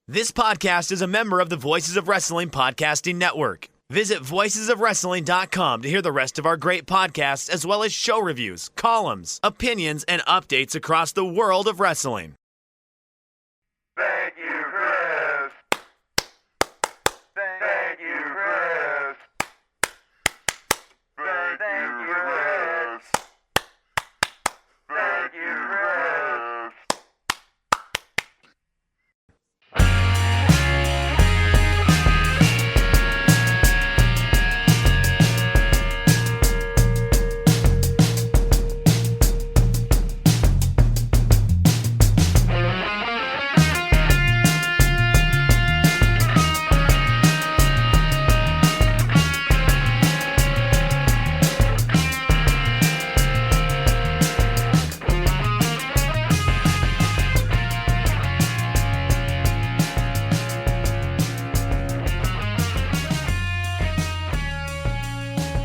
This podcast is a member of the Voices of Wrestling Podcasting Network. Visit voicesofwrestling.com to hear the rest of our great podcasts, as well as show reviews, columns, opinions, and updates across the world of wrestling. Thank you, Chris. Thank you, Chris. Thank you, Chris. Thank you, Chris.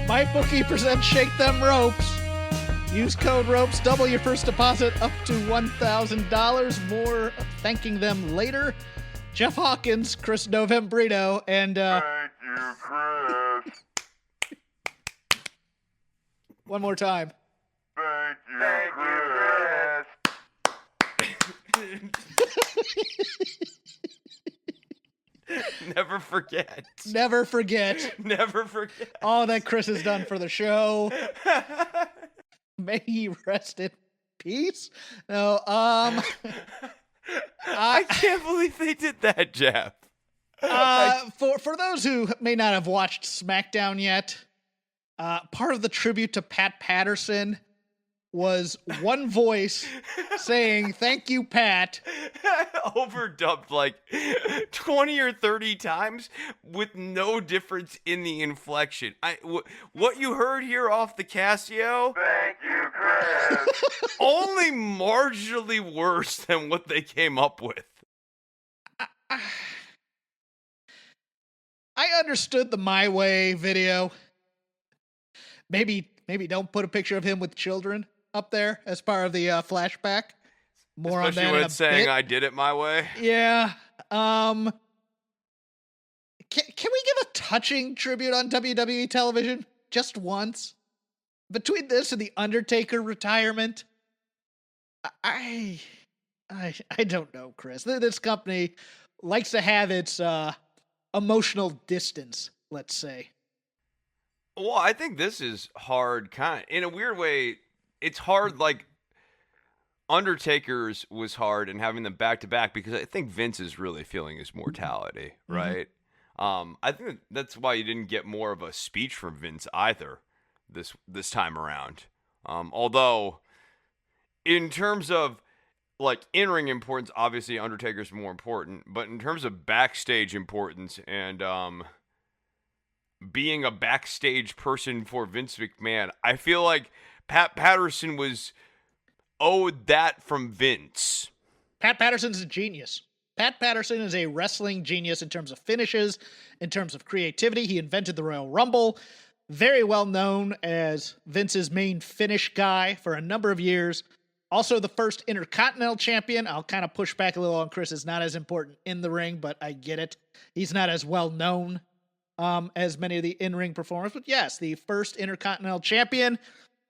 MyBookie presents Shake Them Ropes. Use code ROPES, double your first deposit up to $1,000. More thanking them later. Jeff Hawkins, Chris Novembrino, and Thank you, Chris. one more time. Thank you, Never forget. Never forget Never forget. all that Chris has done for the show. May he rest in peace. No, I can't believe they did that, Jeff. For those who may not have watched SmackDown yet, part of the tribute to Pat Patterson was one voice saying, "Thank you, Pat." Overdubbed like 20 or 30 times with no difference in the inflection. What you heard here off the Casio, Thank you, Chris. only marginally worse than what they came up with. I understood the My Way video. Maybe don't put a picture of him with children up there as part of the flashback. More Especially on that when in it's a saying bit. I did it my way. Yeah. Can we give a touching tribute on WWE television just once? Between this and the Undertaker retirement, I don't know, Chris. This company likes to have its emotional distance, let's say. Well, I think this is hard, in a weird way. It's hard, like Undertaker's was hard, and having them back to back, because I think Vince is really feeling his mortality, right? I think that's why you didn't get more of a speech from Vince either this time around. Although, in terms of like in-ring importance, obviously Undertaker's more important, but in terms of backstage importance and being a backstage person for Vince McMahon, I feel like Pat Patterson was owed that from Vince. Pat Patterson's a genius. Pat Patterson is a wrestling genius in terms of finishes, in terms of creativity. He invented the Royal Rumble. Very well known as Vince's main finish guy for a number of years. Also the first Intercontinental Champion. I'll kind of push back a little on Chris. It's not as important in the ring, but I get it. He's not as well known as many of the in-ring performers. But yes, the first Intercontinental Champion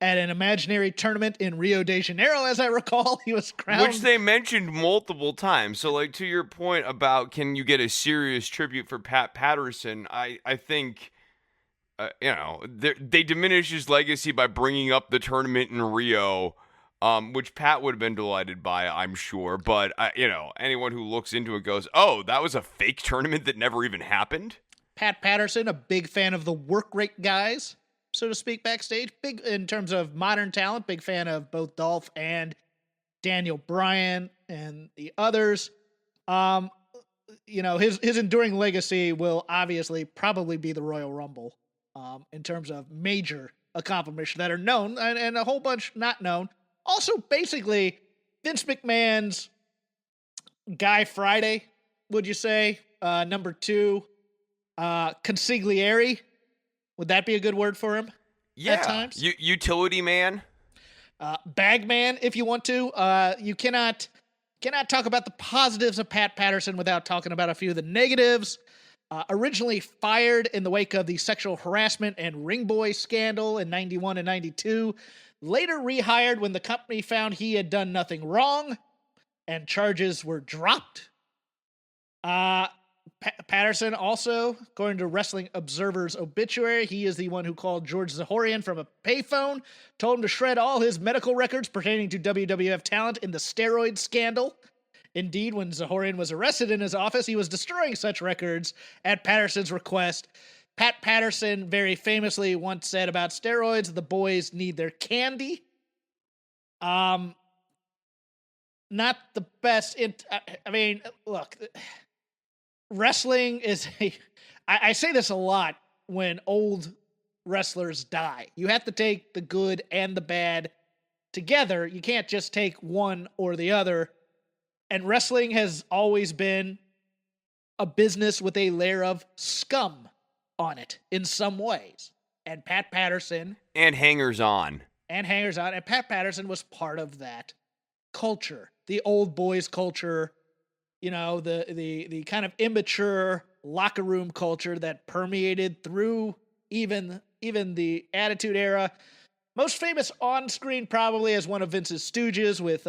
at an imaginary tournament in Rio de Janeiro, as I recall. He was crowned. Which they mentioned multiple times. So, like, to your point about can you get a serious tribute for Pat Patterson, I think, they diminish his legacy by bringing up the tournament in Rio, which Pat would have been delighted by, I'm sure. But, anyone who looks into it goes, oh, that was a fake tournament that never even happened? Pat Patterson, a big fan of the work rate guys, so to speak, backstage. Big in terms of modern talent, big fan of both Dolph and Daniel Bryan and the others. His enduring legacy will obviously probably be the Royal Rumble in terms of major accomplishments that are known and a whole bunch not known. Also, basically, Vince McMahon's Guy Friday, would you say? Number 2, consigliere. Would that be a good word for him? Yeah. At times? Utility man. Bagman, if you want to. You cannot Cannot talk about the positives of Pat Patterson without talking about a few of the negatives. Originally fired in the wake of the sexual harassment and ring boy scandal in 91 and 92, later rehired when the company found he had done nothing wrong and charges were dropped. Patterson also, according to Wrestling Observer's obituary, he is the one who called George Zahorian from a payphone, told him to shred all his medical records pertaining to WWF talent in the steroid scandal. Indeed, when Zahorian was arrested in his office, he was destroying such records at Patterson's request. Pat Patterson very famously once said about steroids, the boys need their candy. Not the best. I mean, look, wrestling is I say this a lot when old wrestlers die. You have to take the good and the bad together. You can't just take one or the other. And wrestling has always been a business with a layer of scum on it in some ways. And Pat Patterson. And hangers-on. And Pat Patterson was part of that culture. The old boys culture, you know, the kind of immature locker room culture that permeated through even the Attitude Era. Most famous on screen probably as one of Vince's stooges with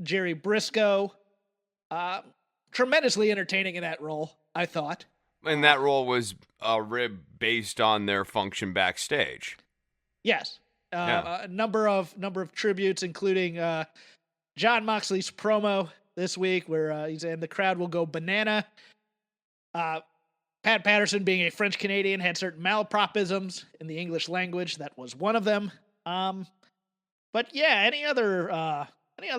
Jerry Briscoe. Tremendously entertaining in that role, I thought. And that role was a rib based on their function backstage. Yes. A number of tributes, including John Moxley's promo this week where he's saying the crowd will go banana. Pat Patterson, being a French Canadian, had certain malapropisms in the English language. That was one of them. But yeah, any other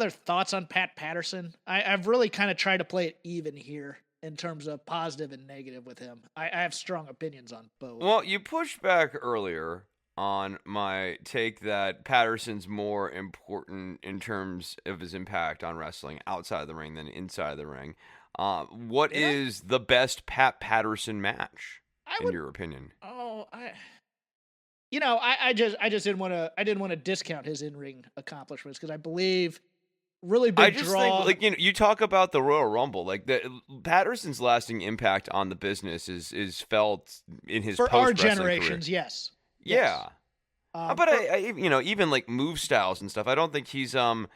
thoughts on Pat Patterson? I've really kind of tried to play it even here in terms of positive and negative with him. I have strong opinions on both. Well, you pushed back earlier on my take that Patterson's more important in terms of his impact on wrestling outside of the ring than inside the ring. What is the best Pat Patterson match in your opinion? I just didn't want to discount his in-ring accomplishments because I believe really big draw. Think, you talk about the Royal Rumble, Patterson's lasting impact on the business is felt in his for our generations. Career. Yes. Yeah. But even like move styles and stuff, I don't think he's not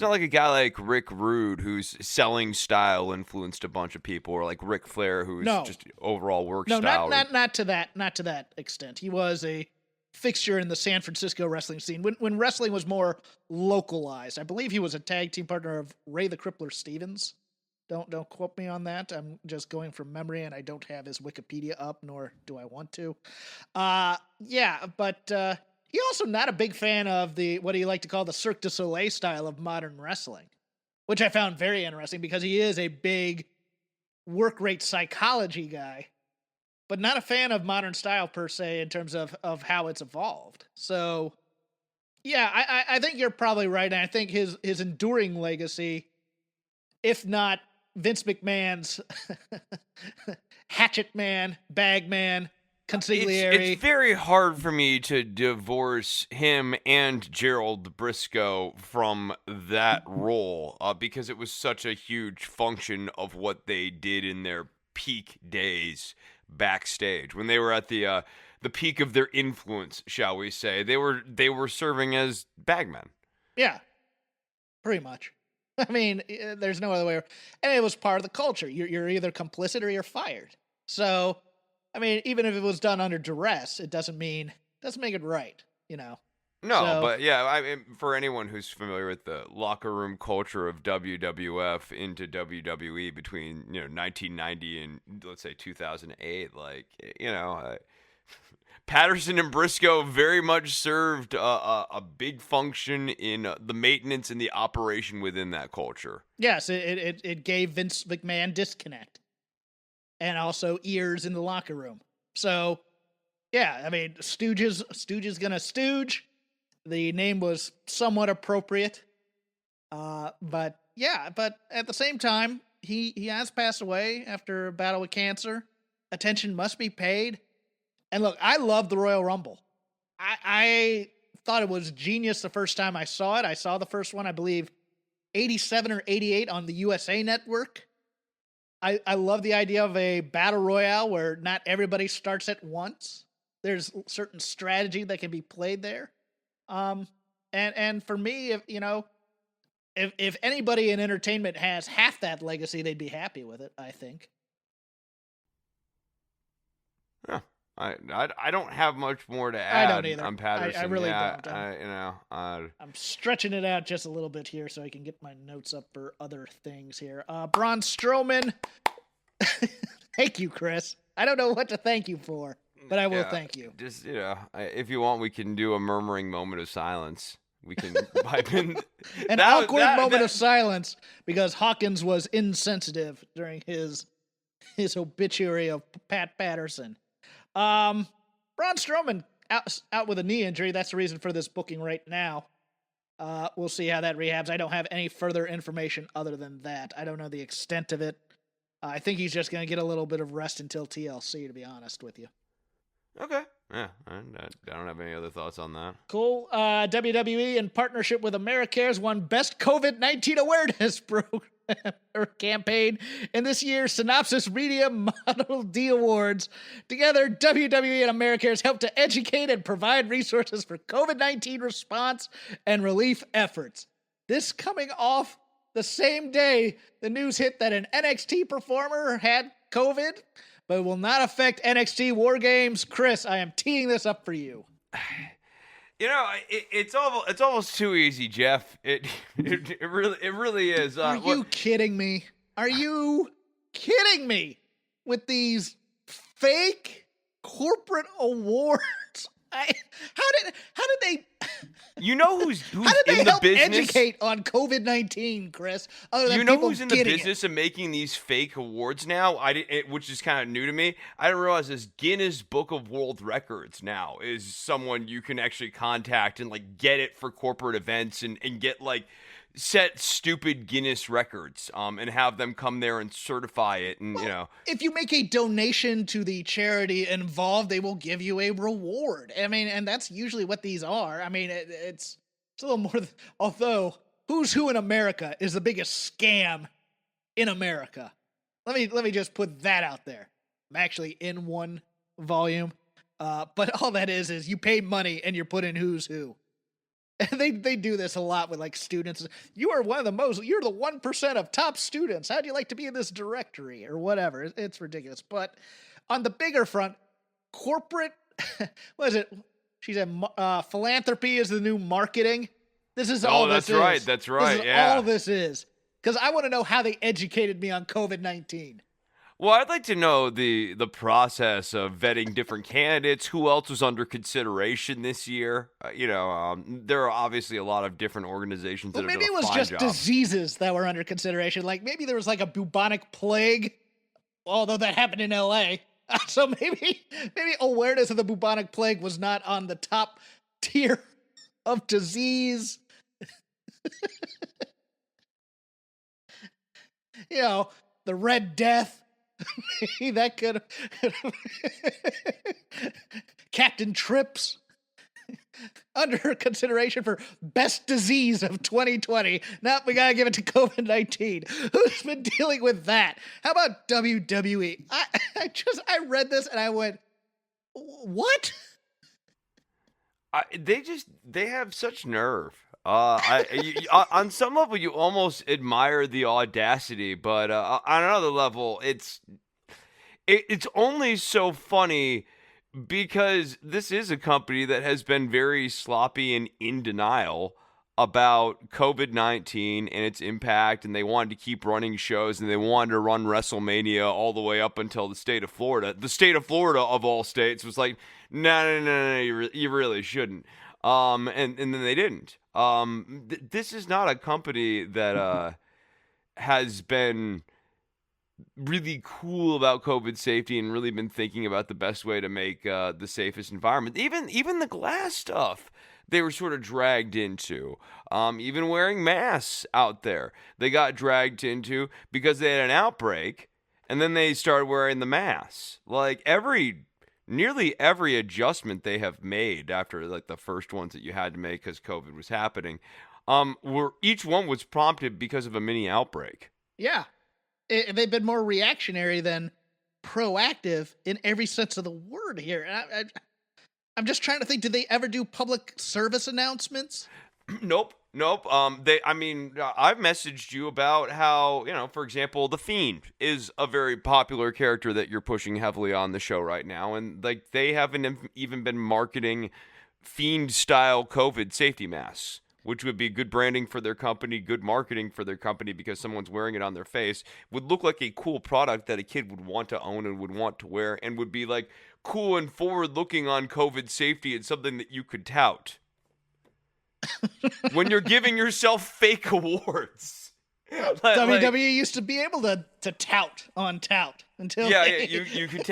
like a guy like Rick Rude who's selling style influenced a bunch of people, or like Ric Flair who's just overall work style. Not to that extent. He was a fixture in the San Francisco wrestling scene when wrestling was more localized. I believe he was a tag team partner of Ray the Crippler Stevens. Don't quote me on that. I'm just going from memory, and I don't have his Wikipedia up, nor do I want to. But he also not a big fan of what do you like to call the Cirque du Soleil style of modern wrestling, which I found very interesting because he is a big work rate psychology guy, but not a fan of modern style per se in terms of how it's evolved. So, yeah, I think you're probably right, and I think his enduring legacy, if not Vince McMahon's Hatchet Man, Bag Man, Consigliere. It's very hard for me to divorce him and Gerald Briscoe from that role because it was such a huge function of what they did in their peak days backstage when they were at the peak of their influence, shall we say. They were serving as bagmen. Yeah, pretty much. I mean, there's no other way. And it was part of the culture. You're either complicit or you're fired. So, I mean, even if it was done under duress, it doesn't make it right, you know. No, but yeah, I mean, for anyone who's familiar with the locker room culture of WWF into WWE between 1990 and let's say 2008, Patterson and Briscoe very much served a big function in the maintenance and the operation within that culture. Yes, it gave Vince McMahon disconnect and also ears in the locker room. So, yeah, I mean, Stooge is gonna stooge. The name was somewhat appropriate, but at the same time, he has passed away after a battle with cancer. Attention must be paid. And look, I love the Royal Rumble. I thought it was genius the first time I saw it. I saw the first one, I believe, 87 or 88 on the USA Network. I love the idea of a battle royale where not everybody starts at once. There's certain strategy that can be played there. And for me, if anybody in entertainment has half that legacy, they'd be happy with it, I think. Yeah. I don't have much more to add. I don't either. On Patterson. I really yeah, don't. I'm stretching it out just a little bit here so I can get my notes up for other things here. Braun Strowman. Thank you, Chris. I don't know what to thank you for, but I will thank you. Just, if you want, we can do a murmuring moment of silence. We can pipe in an awkward moment of silence because Hawkins was insensitive during his obituary of Pat Patterson. Braun Strowman out with a knee injury. That's the reason for this booking right now. We'll see how that rehabs. I don't have any further information other than that. I don't know the extent of it. I think he's just going to get a little bit of rest until TLC, to be honest with you. Okay. Yeah, I don't have any other thoughts on that. Cool. WWE, in partnership with AmeriCares, won Best COVID-19 Awareness Program or campaign in this year's Synopsis Media Model D Awards. Together, WWE and AmeriCares helped to educate and provide resources for COVID-19 response and relief efforts. This coming off the same day the news hit that an NXT performer had COVID, but it will not affect NXT War Games. Chris, I am teeing this up for you. It's almost too easy, Jeff. It really is. Are you kidding me? Are you kidding me with these fake corporate awards? How did they? You know who's how did they in the help business? Educate on COVID-19, Chris? Other than You know people who's in the getting business of making these fake awards now? Which is kind of new to me. I didn't realize this Guinness Book of World Records now is someone you can actually contact and get it for corporate events and get set stupid Guinness records and have them come there and certify it and If you make a donation to the charity involved, they will give you a reward. I mean, and that's usually what these are. I mean, it's a little more. Although, Who's Who in America is the biggest scam in America. Let me just put that out there. I'm actually in one volume, but all that is you pay money and you're put in Who's Who. And they do this a lot with students. You're the 1% of top students. How'd you like to be in this directory or whatever? It's ridiculous. But on the bigger front, corporate, what is it? She said philanthropy is the new marketing. This is all this is. That's right. This is all this is. Because I want to know how they educated me on COVID-19. Well, I'd like to know the process of vetting different candidates. Who else was under consideration this year? There are obviously a lot of different organizations that have done a fine job. Maybe it was just diseases that were under consideration. Maybe there was a bubonic plague, although that happened in L.A. So maybe awareness of the bubonic plague was not on the top tier of disease. The Red Death. Maybe that could Captain Trips under consideration for best disease of 2020. Now we gotta give it to COVID-19. Who's been dealing with that? How about WWE? I read this and I went, what? They have such nerve. On some level, you almost admire the audacity, but on another level, it's only so funny because this is a company that has been very sloppy and in denial about COVID-19 and its impact, and they wanted to keep running shows, and they wanted to run WrestleMania all the way up until the state of Florida. The state of Florida, of all states, was like, no, you really shouldn't. And then they didn't. This is not a company that has been really cool about COVID safety and really been thinking about the best way to make the safest environment. Even the glass stuff, they were sort of dragged into. Even wearing masks out there, they got dragged into because they had an outbreak, and then they started wearing the masks. Nearly every adjustment they have made after the first ones that you had to make because COVID was happening, where each one was prompted because of a mini outbreak. Yeah. They've been more reactionary than proactive in every sense of the word here. And I'm just trying to think, did they ever do public service announcements? Nope. I've messaged you about how, for example, The Fiend is a very popular character that you're pushing heavily on the show right now. And like, they haven't even been marketing Fiend style COVID safety masks, which would be good branding for their company, good marketing for their company, because someone's wearing it on their face, would look like a cool product that a kid would want to own and would want to wear, and would be like cool and forward looking on COVID safety. It's something that you could tout. When you're giving yourself fake awards. WWE used to be able to tout until you could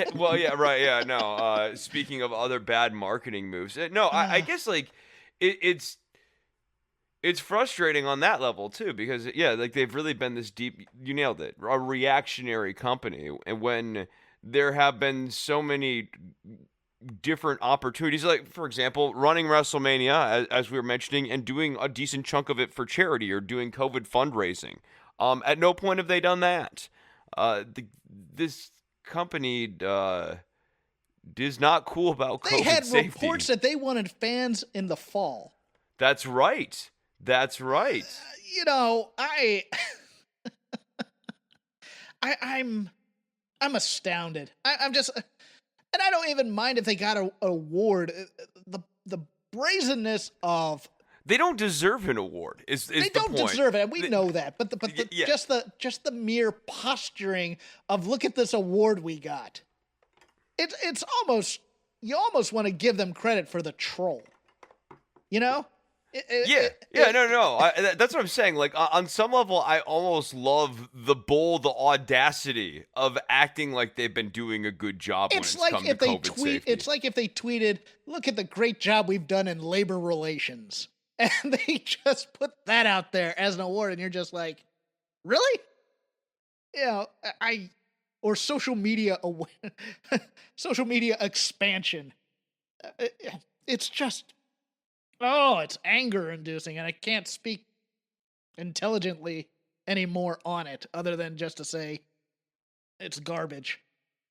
speaking of other bad marketing moves, I guess like it's frustrating on that level too, because like they've really been this deep, you nailed it, a reactionary company, and when there have been so many different opportunities, like for example running WrestleMania, as we were mentioning, and doing a decent chunk of it for charity or doing COVID fundraising. At no point have they done that. This company is not cool about COVID safety. They had safety. reports that they wanted fans in the fall. That's right. I'm astounded. I'm just, and I don't even mind if they got an award. The brazenness of, they don't deserve an award. They don't deserve it. We know that, but Yeah. just the mere posturing of, look at this award we got. It's almost, you almost want to give them credit for the troll. No. That's what I'm saying. Like on some level, I almost love the audacity of acting like they've been doing a good job. It's when like come if to they COVID tweet. safety. It's like if they tweeted, "Look at the great job we've done in labor relations," and they just put that out there as an award, and you're just like, really? Or social media social media expansion. It's just. Oh, it's anger-inducing, and I can't speak intelligently anymore on it, other than just to say it's garbage.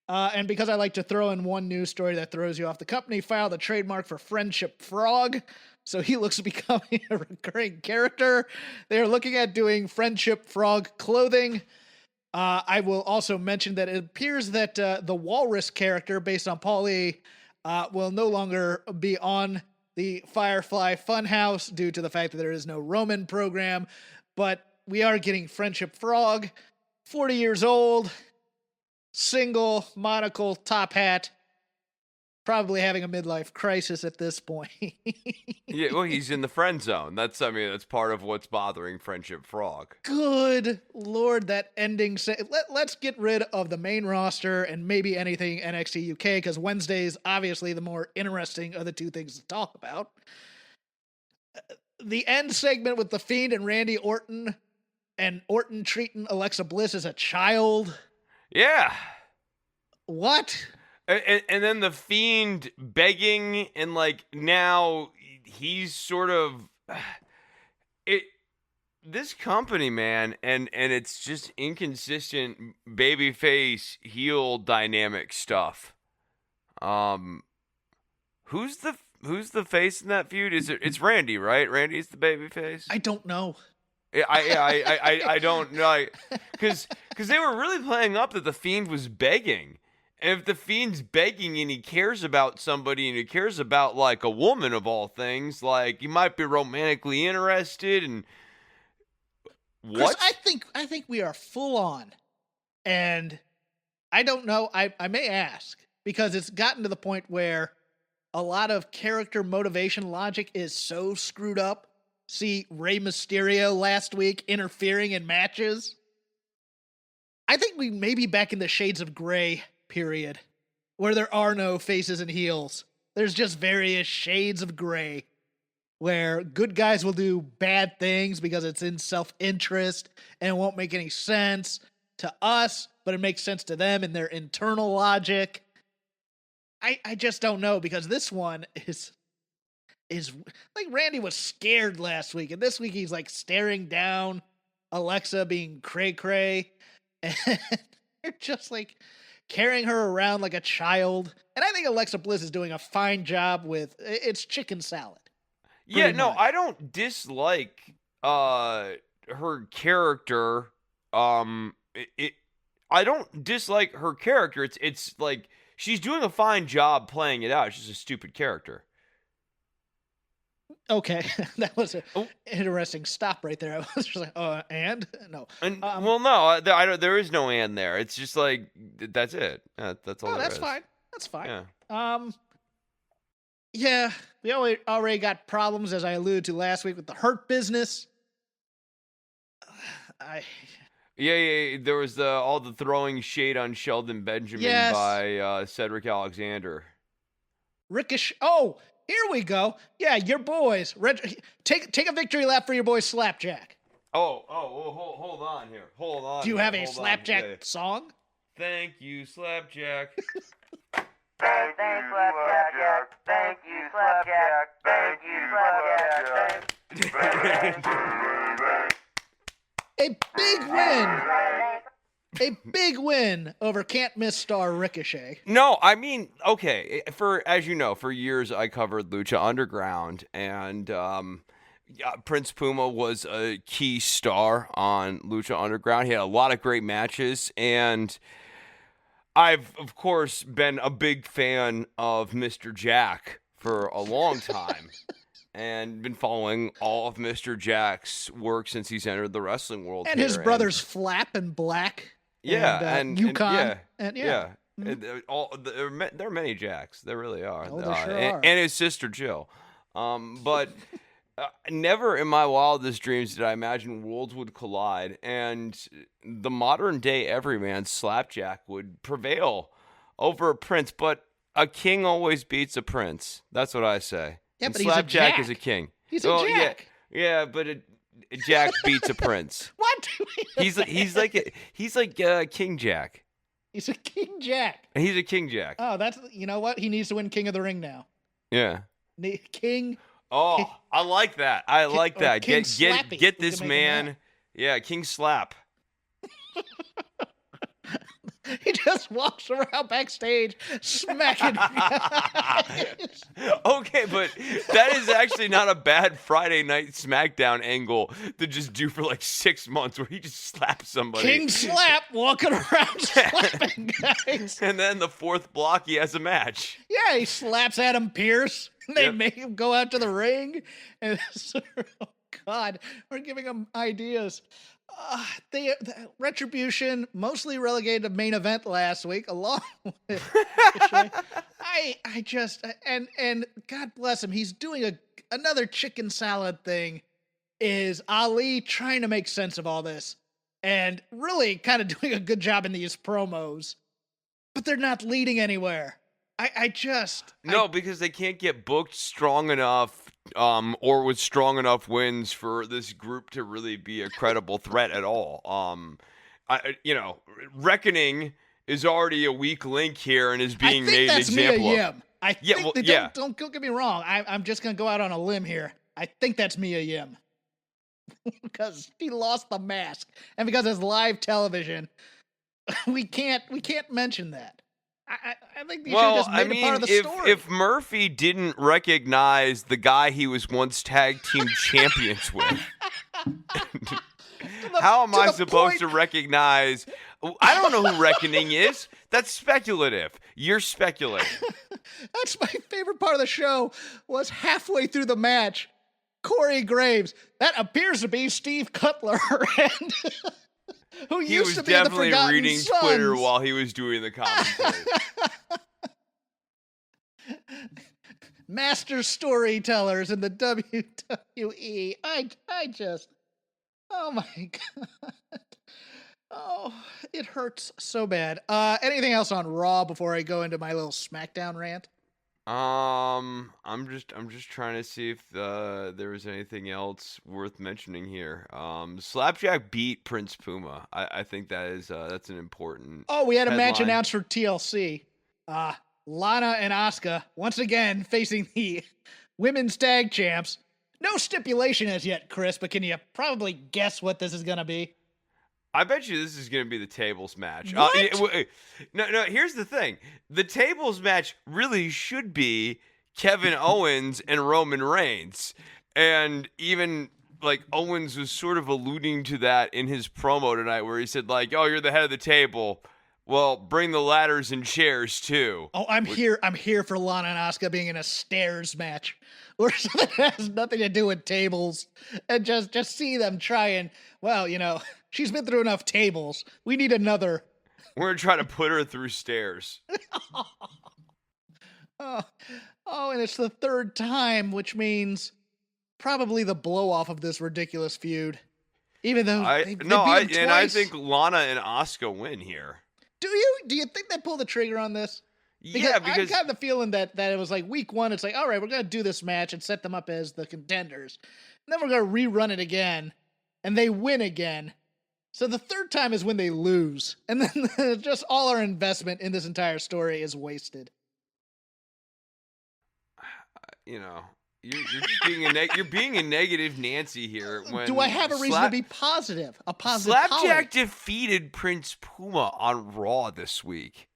And because I like to throw in one news story that throws you off, the company filed a trademark for Friendship Frog, so he looks to becoming a recurring character. They're looking at doing Friendship Frog clothing. I will also mention that it appears that the Walrus character, based on Paulie, will no longer be on the Firefly Funhouse due to the fact that there is no Roman program, but we are getting Friendship Frog, 40 years old, single, monocle, top hat, probably having a midlife crisis at this point. Yeah, well, he's in the friend zone. That's part of what's bothering Friendship Frog. Good Lord, that ending. Let's get rid of the main roster and maybe anything NXT UK, because Wednesday's obviously the more interesting of the two things to talk about. The end segment with The Fiend and Randy Orton, and Orton treating Alexa Bliss as a child. Yeah. What? And then The Fiend begging, and like now he's sort of this company, man, and it's just inconsistent babyface heel dynamic stuff. Who's the face in that feud? It's Randy, right? Randy's the babyface. I don't know. I don't know, because they were really playing up that The Fiend was begging. And if The Fiend's begging and he cares about somebody, and he cares about like a woman of all things, like he might be romantically interested, and what? Chris, I think we are full on, and I don't know. I may ask, because it's gotten to the point where a lot of character motivation logic is so screwed up. See Rey Mysterio last week interfering in matches. I think we may be back in the Shades of Grey period, where there are no faces and heels. There's just various shades of gray, where good guys will do bad things because it's in self-interest and it won't make any sense to us, but it makes sense to them in their internal logic. I just don't know, because this one is, is like Randy was scared last week, and this week he's like staring down Alexa being cray cray, and they're just like carrying her around like a child. And I think Alexa Bliss is doing a fine job with it's chicken salad. Yeah, pretty no, much. I don't dislike her character. I don't dislike her character. It's like she's doing a fine job playing it out. She's a stupid character. Okay, that was an Oh. interesting stop right there. I was just like, and no. And well, no, there is no and there. It's just like that's it. That's all. Oh, there that's is. fine. That's fine. Yeah. Yeah, we already got problems, as I alluded to last week, with the Hurt Business. Yeah. There was all the throwing shade on Sheldon Benjamin Yes. by Cedric Alexander. Ricochet. Oh, here we go. Yeah, your boys. Take a victory lap for your boy Slapjack. Hold on here. Hold on. Do you have a Hold on. Slapjack Yeah. song? Thank you, Slapjack. Thank you, Slapjack. Thank you, Slapjack. Thank you, Slapjack. A big win. A big win over can't miss star Ricochet. No, I mean, okay. As you know, for years I covered Lucha Underground, and Prince Puma was a key star on Lucha Underground. He had a lot of great matches, and I've, of course, been a big fan of Mr. Jack for a long time. And been following all of Mr. Jack's work since he's entered the wrestling world. And here. his brothers Flap and Black. Yeah, and and Yukon. yeah, And yeah. Mhm. There are many Jacks. There really are. Oh, there sure are. And his sister Jill. But never in my wildest dreams did I imagine worlds would collide, and the modern day everyman Slapjack would prevail over a prince. But a king always beats a prince. That's what I say. Yeah, And but he's a Slapjack Jack. is a king. He's a Jack. Yeah, but a Jack beats a prince. What? He's like King Jack. He's a King Jack. He's a King Jack. Oh, you know what? He needs to win King of the Ring now. Yeah. King. Oh, I like that. I like or that. King Get Slappy. get We this can make him man. that. Yeah, King Slap. He just walks around backstage smacking. Okay, but that is actually not a bad Friday night SmackDown angle to just do for like 6 months, where he just slaps somebody. King Slap walking around slapping guys. And then the fourth block, he has a match. Yeah, he slaps Adam Pearce. They Yep. make him go out to the ring. And oh God, we're giving him ideas. The Retribution mostly relegated to main event last week, along with I just and God bless him, he's doing another chicken salad thing. Is Ali trying to make sense of all this and really kind of doing a good job in these promos, but they're not leading anywhere. No, because they can't get booked strong enough, or with strong enough wins for this group to really be a credible threat at all. Reckoning is already a weak link here and is being made an example of. I think don't get me wrong. I'm just gonna go out on a limb here. I think that's Mia Yim because she lost the mask, and because it's live television, we can't mention that. I think they should have just made it part of the story. If Murphy didn't recognize the guy he was once tag team champions with, how am I supposed to recognize? I don't know who Reckoning is. That's speculative. You're speculating. That's my favorite part of the show. Was halfway through the match, Corey Graves. That appears to be Steve Cutler, and who He used was to be in the definitely Forgotten reading Sons. Twitter while he was doing the commentary. Master storytellers in the WWE. I just, oh my God. Oh, it hurts so bad. Anything else on Raw before I go into my little SmackDown rant? I'm just trying to see if there was anything else worth mentioning here. Slapjack beat Prince Puma. I think that's an important. Oh, we had a match headline. announced for TLC. Lana and Asuka once again facing the women's tag champs. No stipulation as yet, Chris, but can you probably guess what this is going to be? I bet you this is going to be the tables match. What? No, here's the thing. The tables match really should be Kevin Owens and Roman Reigns. And even, like, Owens was sort of alluding to that in his promo tonight where he said, like, oh, you're the head of the table. Well, bring the ladders and chairs, too. Oh, I'm here for Lana and Asuka being in a stairs match. Or something that has nothing to do with tables. And just see them try and, well, you know, she's been through enough tables. We need another. We're going to try to put her through stairs. Oh, and it's the third time, which means probably the blow-off of this ridiculous feud. Even though they beat him twice. I think Lana and Asuka win here. Do you? Do you think they pull the trigger on this? Because I got the feeling that it was like week one, it's like, all right, we're going to do this match and set them up as the contenders. And then we're going to rerun it again, and they win again. So the third time is when they lose. And then just all our investment in this entire story is wasted. You know, you're just being you're being a negative Nancy here. When do I have a reason to be positive? A positive Slapjack defeated Prince Puma on Raw this week.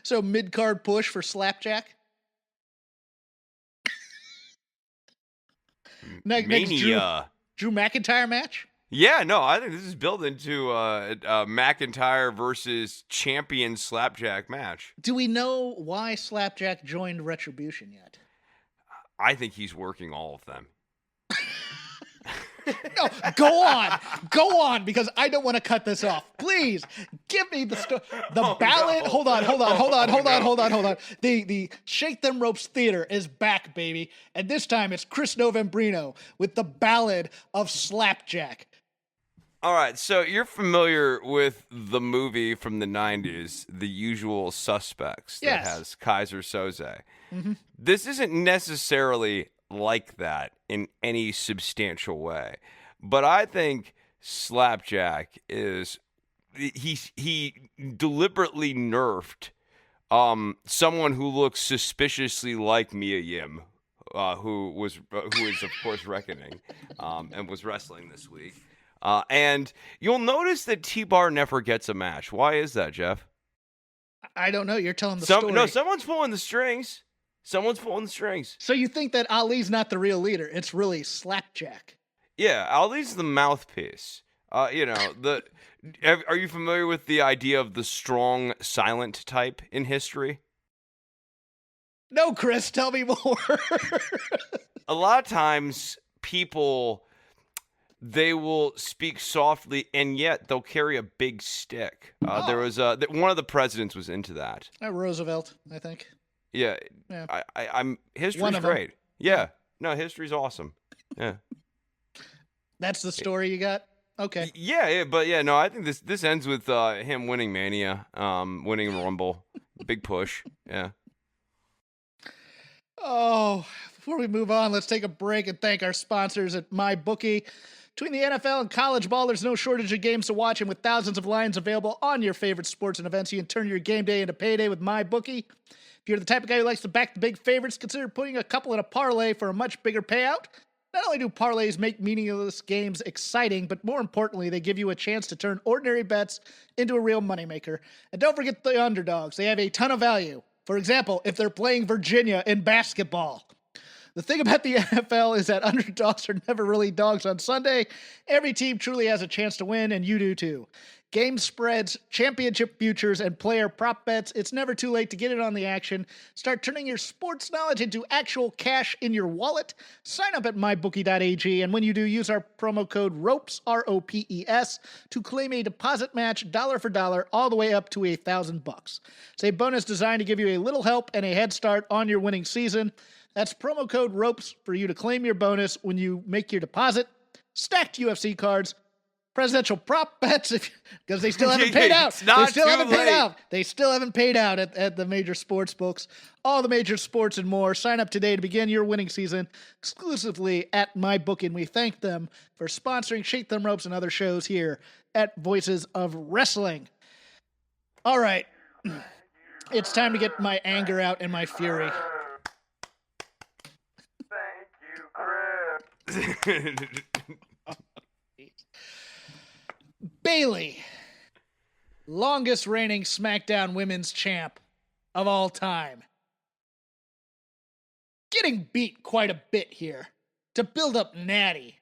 So mid-card push for Slapjack? Next Drew McIntyre match? Yeah, no, I think this is built into a McIntyre versus champion Slapjack match. Do we know why Slapjack joined Retribution yet? I think he's working all of them. No, go on, because I don't want to cut this off. Please give me the ballad. No. Hold on. The Shake Them Ropes Theater is back, baby, and this time it's Chris Novembrino with the Ballad of Slapjack. All right, so you're familiar with the movie from the 90s, The Usual Suspects, that has Kaiser Soze. Mm-hmm. This isn't necessarily like that in any substantial way, but I think Slapjack is he deliberately nerfed someone who looks suspiciously like Mia Yim, who is of course Reckoning, and was wrestling this week. And you'll notice that T-Bar never gets a match. Why is that, Jeff? I don't know. You're telling the story. No, someone's pulling the strings. So you think that Ali's not the real leader? It's really Slapjack. Yeah, Ali's the mouthpiece. Are you familiar with the idea of the strong, silent type in history? No, Chris, tell me more. A lot of times, people, they will speak softly, and yet they'll carry a big stick. There was one of the presidents was into that. Roosevelt, I think. Yeah. I'm history's great. Yeah. No, history's awesome. Yeah. That's the story you got? Okay. Yeah, but no, I think this ends with him winning Mania, winning Rumble. Big push. Yeah. Oh, before we move on, let's take a break and thank our sponsors at MyBookie. Between the NFL and college ball, there's no shortage of games to watch, and with thousands of lines available on your favorite sports and events, you can turn your game day into payday with MyBookie. If you're the type of guy who likes to back the big favorites, consider putting a couple in a parlay for a much bigger payout. Not only do parlays make meaningless games exciting, but more importantly, they give you a chance to turn ordinary bets into a real moneymaker. And don't forget the underdogs. They have a ton of value. For example, if they're playing Virginia in basketball. The thing about the NFL is that underdogs are never really dogs on Sunday. Every team truly has a chance to win, and you do too. Game spreads, championship futures, and player prop bets. It's never too late to get in on the action. Start turning your sports knowledge into actual cash in your wallet. Sign up at mybookie.ag, and when you do, use our promo code ROPES, ROPES, to claim a deposit match dollar for dollar all the way up to $1,000. It's a bonus designed to give you a little help and a head start on your winning season. That's promo code ROPES for you to claim your bonus when you make your deposit. Stacked UFC cards, presidential prop bets, because they still haven't paid out. They still haven't paid out at the major sports books. All the major sports and more. Sign up today to begin your winning season exclusively at MyBookie, and we thank them for sponsoring Shake Them Ropes and other shows here at Voices of Wrestling. All right. It's time to get my anger out and my fury. Bayley, longest reigning SmackDown Women's Champ of all time, getting beat quite a bit here to build up Natty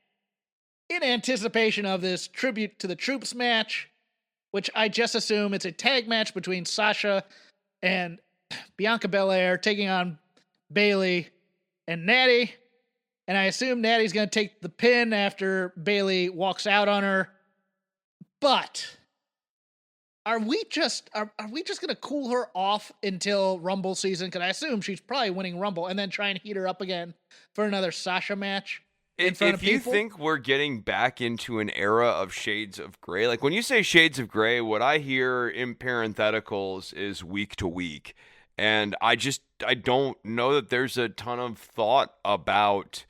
in anticipation of this Tribute to the Troops match, which I just assume it's a tag match between Sasha and Bianca Belair taking on Bayley and Natty. And I assume Natty's going to take the pin after Bayley walks out on her. But are we just going to cool her off until Rumble season? Because I assume she's probably winning Rumble and then try and heat her up again for another Sasha match. If you think we're getting back into an era of shades of gray, like when you say shades of gray, what I hear in parentheticals is week to week. And I don't know that there's a ton of thought about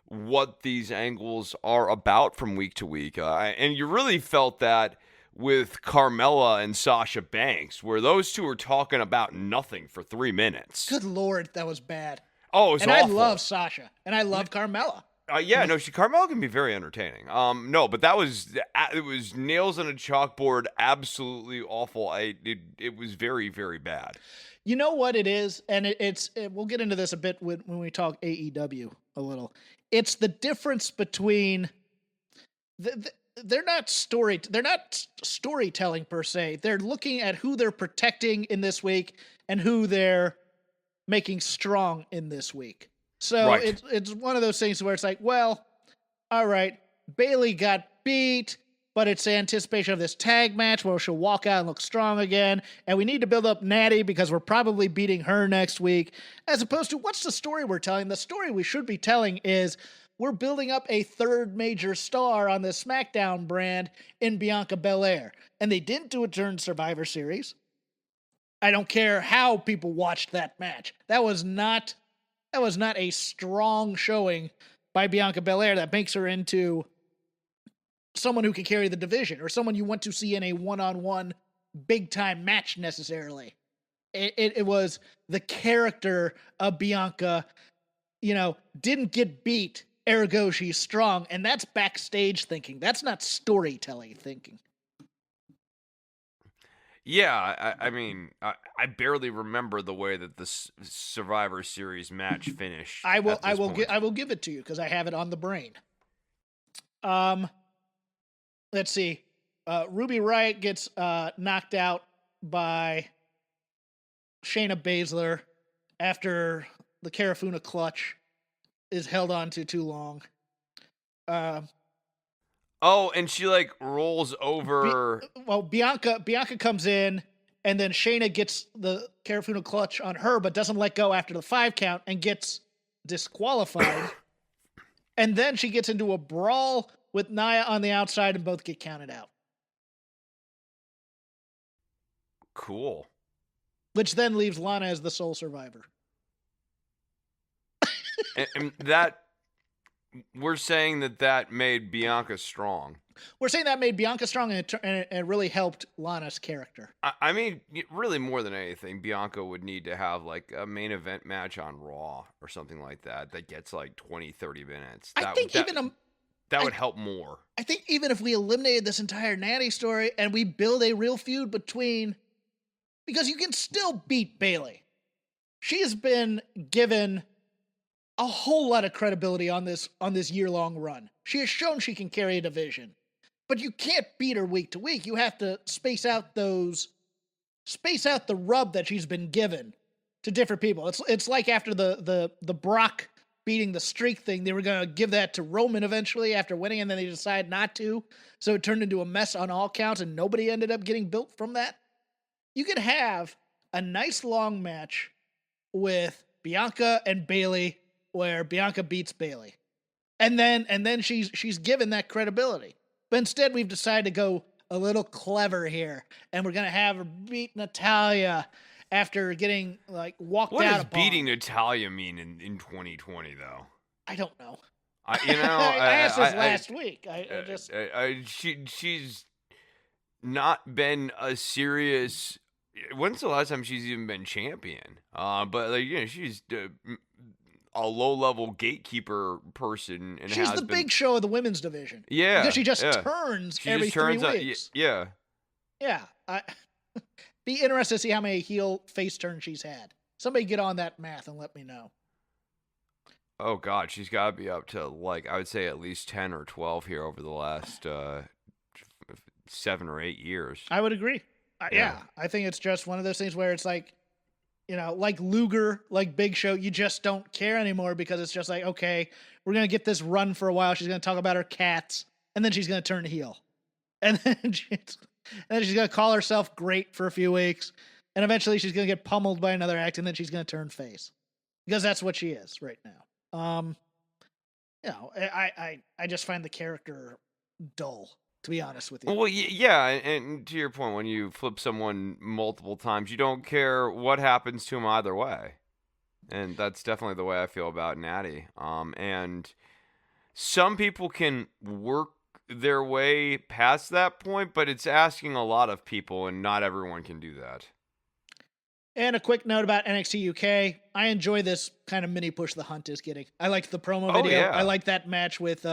what these angles are about from week to week. And you really felt that with Carmella and Sasha Banks, where those two are talking about nothing for 3 minutes. Good Lord, that was bad. Oh, it was awful. I love Sasha, and I love Carmella. Carmella can be very entertaining. But it was nails on a chalkboard, absolutely awful. It was very, very bad. You know what it is, and we'll get into this a bit when we talk AEW a little. It's the difference between they're not storytelling per se. They're looking at who they're protecting in this week and who they're making strong in this week. So right. It's one of those things where it's like, well, all right, Bayley got beat, but it's anticipation of this tag match where she'll walk out and look strong again, and we need to build up Natty because we're probably beating her next week, as opposed to what's the story we're telling? The story we should be telling is we're building up a third major star on the SmackDown brand in Bianca Belair, and they didn't do it during Survivor Series. I don't care how people watched that match. That was not a strong showing by Bianca Belair that makes her into someone who can carry the division or someone you want to see in a one-on-one big-time match necessarily. It was the character of Bianca, didn't get beat, ergo she's strong, and that's backstage thinking. That's not storytelling thinking. Yeah, I barely remember the way that the Survivor Series match finished. I will give it to you because I have it on the brain. Let's see. Ruby Riott gets knocked out by Shayna Baszler after the Carafuna clutch is held on to too long. And she rolls over. Bianca comes in, and then Shayna gets the Carafuna clutch on her, but doesn't let go after the 5 count and gets disqualified. And then she gets into a brawl with Nia on the outside, and both get counted out. Cool. Which then leaves Lana as the sole survivor. and that. We're saying that made Bianca strong. We're saying that made Bianca strong, and it really helped Lana's character. I mean, really more than anything, Bianca would need to have a main event match on Raw or something like that gets 20, 30 minutes. That would help more. I think even if we eliminated this entire Natty story and we build a real feud because you can still beat Bayley. She has been given a whole lot of credibility on this year-long run. She has shown she can carry a division, but you can't beat her week to week. You have to space out the rub that she's been given to different people. It's like after the Brock beating the streak thing, they were going to give that to Roman eventually after winning, and then they decided not to. So it turned into a mess on all counts, and nobody ended up getting built from that. You could have a nice long match with Bianca and Bayley, where Bianca beats Bayley. And then she's given that credibility. But instead we've decided to go a little clever here, and we're going to have her beat Natalya after getting walked out. What does beating Natalya mean in 2020 though? I don't know. I asked this last week. She's not been a serious. When's the last time she's even been champion? But she's a low-level gatekeeper person. And she's has the been... Big Show of the women's division. Yeah. Because she just yeah. turns She every just turns 3 out, weeks. yeah. Yeah. Be interested to see how many heel face turns she's had. Somebody get on that math and let me know. Oh, God, she's got to be up to, like, I would say at least 10 or 12 here over the last 7 or 8 years. I would agree. Yeah. I think it's just one of those things where it's like, you know, like Luger, like Big Show, you just don't care anymore because it's just like, okay, we're going to get this run for a while. She's going to talk about her cats, and then she's going to turn heel. And then she's going to call herself great for a few weeks, and eventually she's going to get pummeled by another act, and then she's going to turn face. Because that's what she is right now. You know, I just find the character dull, to be honest with you. Well, yeah, and to your point, when you flip someone multiple times, you don't care what happens to them either way. And that's definitely the way I feel about Natty. And some people can work their way past that point, but it's asking a lot of people, and not everyone can do that. And a quick note about NXT UK. I enjoy this kind of mini push the Hunt is getting. I liked the promo video. Yeah. I like that match with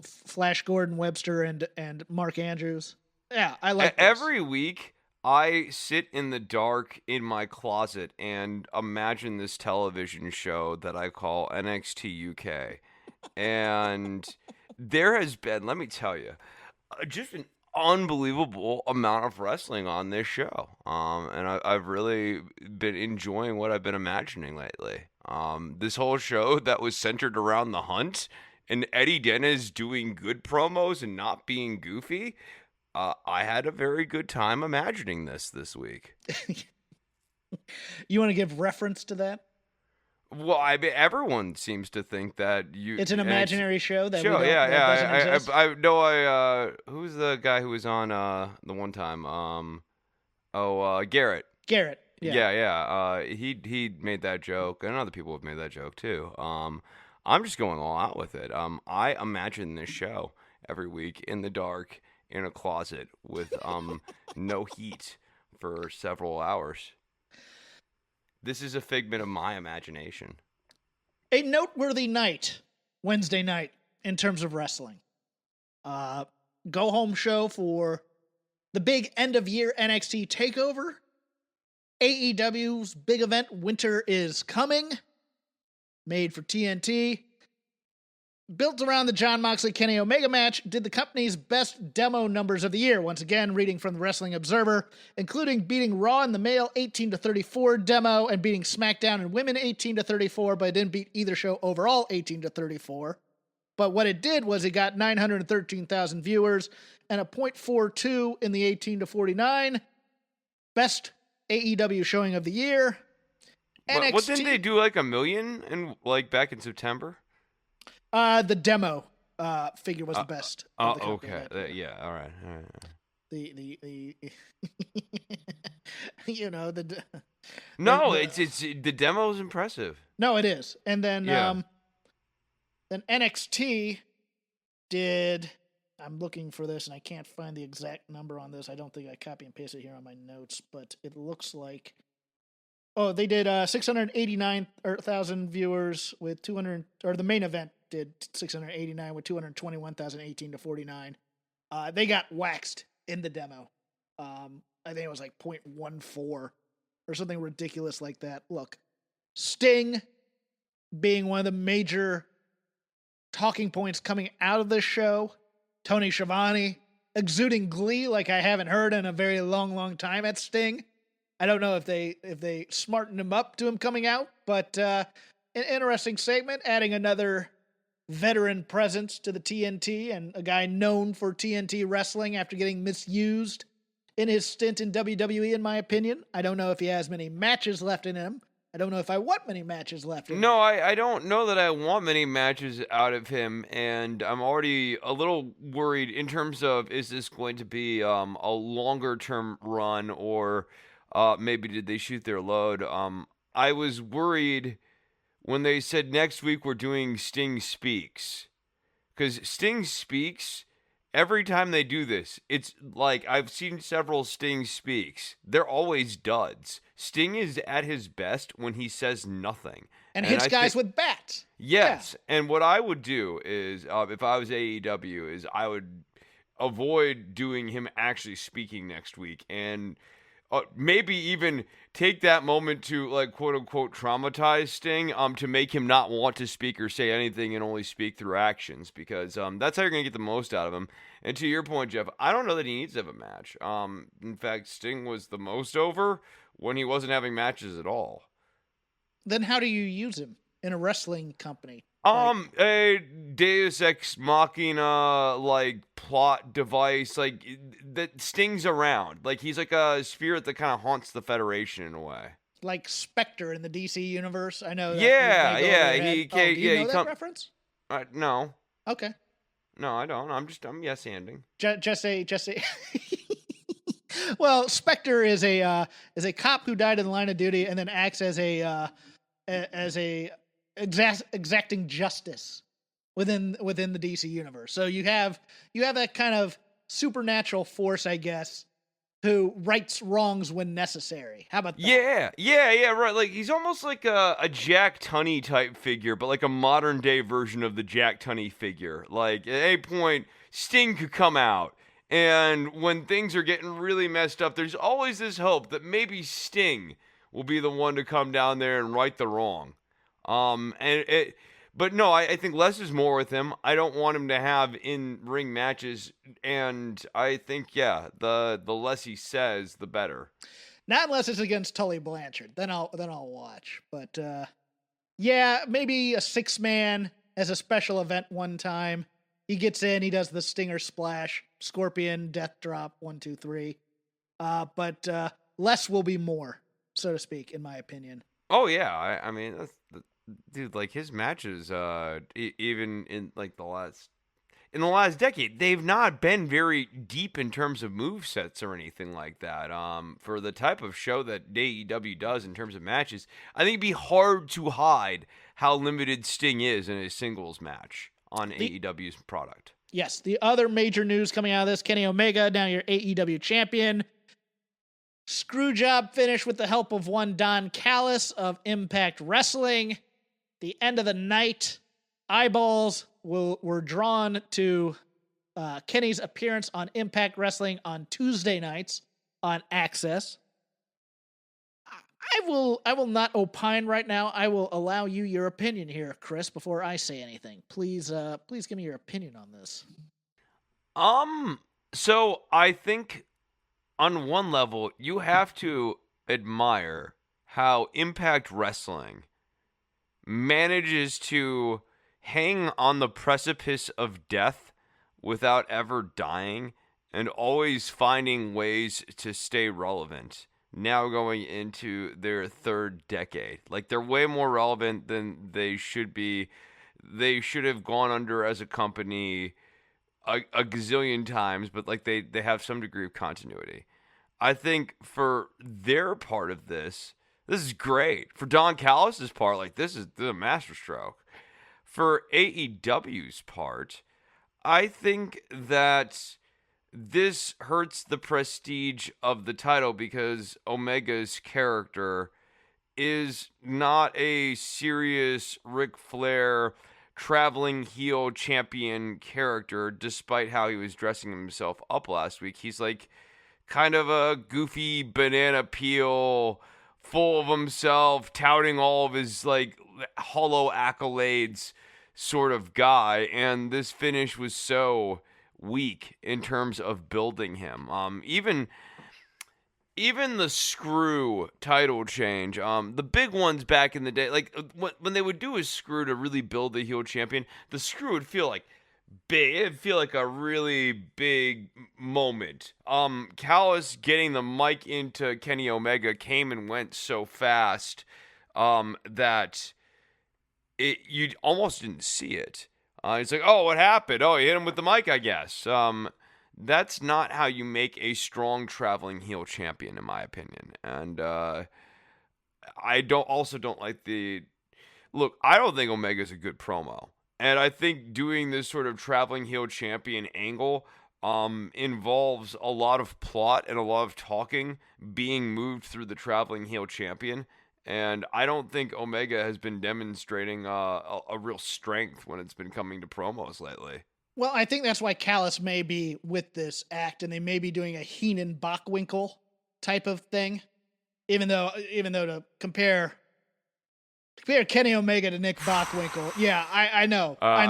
Flash Gordon Webster and Mark Andrews. Yeah, I like this. Every week I sit in the dark in my closet and imagine this television show that I call NXT UK. And there has been, let me tell you, just an unbelievable amount of wrestling on this show. And I've really been enjoying what I've been imagining lately. This whole show that was centered around the Hunt and Eddie Dennis doing good promos and not being goofy. I had a very good time imagining this week. You want to give reference to that? Well, I mean, everyone seems to think that it's an imaginary show that show. That doesn't exist? I know. Who's the guy who was on the one time? Garrett. Garrett. Yeah. He made that joke, and other people have made that joke too. I'm just going all out with it. I imagine this show every week in the dark in a closet with no heat for several hours. This is a figment of my imagination. A noteworthy night, Wednesday night, in terms of wrestling. Go-home show for the big end-of-year NXT TakeOver. AEW's big event, Winter is Coming. Made for TNT. Built around the Jon Moxley-Kenny Omega match, did the company's best demo numbers of the year. Once again, reading from the Wrestling Observer, including beating Raw in the male 18-34 demo and beating SmackDown in women 18-34, but it didn't beat either show overall 18-34. But what it did was it got 913,000 viewers and a .42 in the 18-49. Best AEW showing of the year. NXT, what didn't they do like 1 million back in September? The demo figure was the best. Okay. Yeah. All right. The you know No, it's the demo's impressive. No, it is. And then Yeah. Then NXT did. I'm looking for this and I can't find the exact number on this. I don't think I copy and pasted it here on my notes, but it looks like. Oh, they did 689,000 viewers with 200, or the main event did 689 with 221,000 18-49. They got waxed in the demo. I think it was like 0.14 or something ridiculous like that. Look, Sting being one of the major talking points coming out of this show. Tony Schiavone exuding glee like I haven't heard in a very long time at Sting. I don't know if they smartened him up to him coming out, but an interesting segment, adding another veteran presence to the TNT and a guy known for TNT wrestling after getting misused in his stint in WWE, in my opinion. I don't know if he has many matches left in him. I don't know if I want many matches left in him. No, I don't know that I want many matches out of him, and I'm already a little worried in terms of, is this going to be a longer-term run, or maybe did they shoot their load? I was worried when they said next week we're doing Sting Speaks. Because Sting Speaks every time they do this, it's like I've seen several Sting speaks. They're always duds. Sting is at his best when he says nothing. And hits I guys think, with bats. yes. And what I would do is, if I was AEW, is I would avoid doing him actually speaking next week, and maybe even take that moment to, like, quote unquote traumatize Sting, to make him not want to speak or say anything and only speak through actions, because that's how you're gonna get the most out of him. And to your point, Jeff, I don't know that he needs to have a match. In fact, Sting was the most over when he wasn't having matches at all. Then how do you use him in a wrestling company? A Deus Ex Machina, like, plot device, like, that stings around. Like, he's like a spirit that kind of haunts the Federation in a way. Like Spectre in the DC universe? I know that. Yeah, may go yeah, over your he head. ca- do you yeah, know he that reference? No. Okay. No, I don't. I'm yes-anding. Just say. Well, Spectre is a cop who died in the line of duty and then acts as a exacting justice within the DC universe. So you have that kind of supernatural force, I guess, who rights wrongs when necessary. How about that? Yeah, right. Like, he's almost like a Jack Tunney type figure, but like a modern day version of the Jack Tunney figure. Like, at any point, Sting could come out, and when things are getting really messed up, there's always this hope that maybe Sting will be the one to come down there and right the wrong. But no, I think less is more with him. I don't want him to have in-ring matches, and I think, the less he says, the better. Not unless it's against Tully Blanchard. Then I'll watch. But maybe a 6-man as a special event one time. He gets in, he does the Stinger Splash, Scorpion, Death Drop, 1, 2, 3. But less will be more, so to speak, in my opinion. Oh yeah, I mean, dude, like, his matches, even in like the last decade, they've not been very deep in terms of movesets or anything like that. For the type of show that AEW does in terms of matches, I think it'd be hard to hide how limited Sting is in a singles match on AEW's product. Yes, the other major news coming out of this, Kenny Omega, now your AEW champion. Screwjob finish with the help of one Don Callis of Impact Wrestling. The end of the night, eyeballs were drawn to Kenny's appearance on Impact Wrestling on Tuesday nights on Access. I will not opine right now. I will allow you your opinion here, Chris, before I say anything. Please give me your opinion on this. So I think on one level, you have to admire how Impact Wrestling manages to hang on the precipice of death without ever dying and always finding ways to stay relevant. Now going into their third decade. Like, they're way more relevant than they should be. They should have gone under as a company a gazillion times, but like they have some degree of continuity. I think for their part of this is great. For Don Callis' part, like, this is the masterstroke. For AEW's part, I think that this hurts the prestige of the title because Omega's character is not a serious Ric Flair traveling heel champion character, despite how he was dressing himself up last week. He's like kind of a goofy banana peel, full of himself, touting all of his like hollow accolades sort of guy, and this finish was so weak in terms of building him. Even the screw title change, the big ones back in the day, like when they would do a screw to really build the heel champion, the screw would feel like big. It'd feel like a really big moment. Callis getting the mic into Kenny Omega came and went so fast that you almost didn't see it. It's like, oh, what happened? Oh, you hit him with the mic, I guess. That's not how you make a strong traveling heel champion, in my opinion. And I don't like the look. I don't think Omega's a good promo, and I think doing this sort of traveling heel champion angle involves a lot of plot and a lot of talking being moved through the traveling heel champion. And I don't think Omega has been demonstrating a real strength when it's been coming to promos lately. Well, I think that's why Callis may be with this act, and they may be doing a Heenan Bockwinkel type of thing. Even though to compare Kenny Omega to Nick Bockwinkel, yeah, I know. I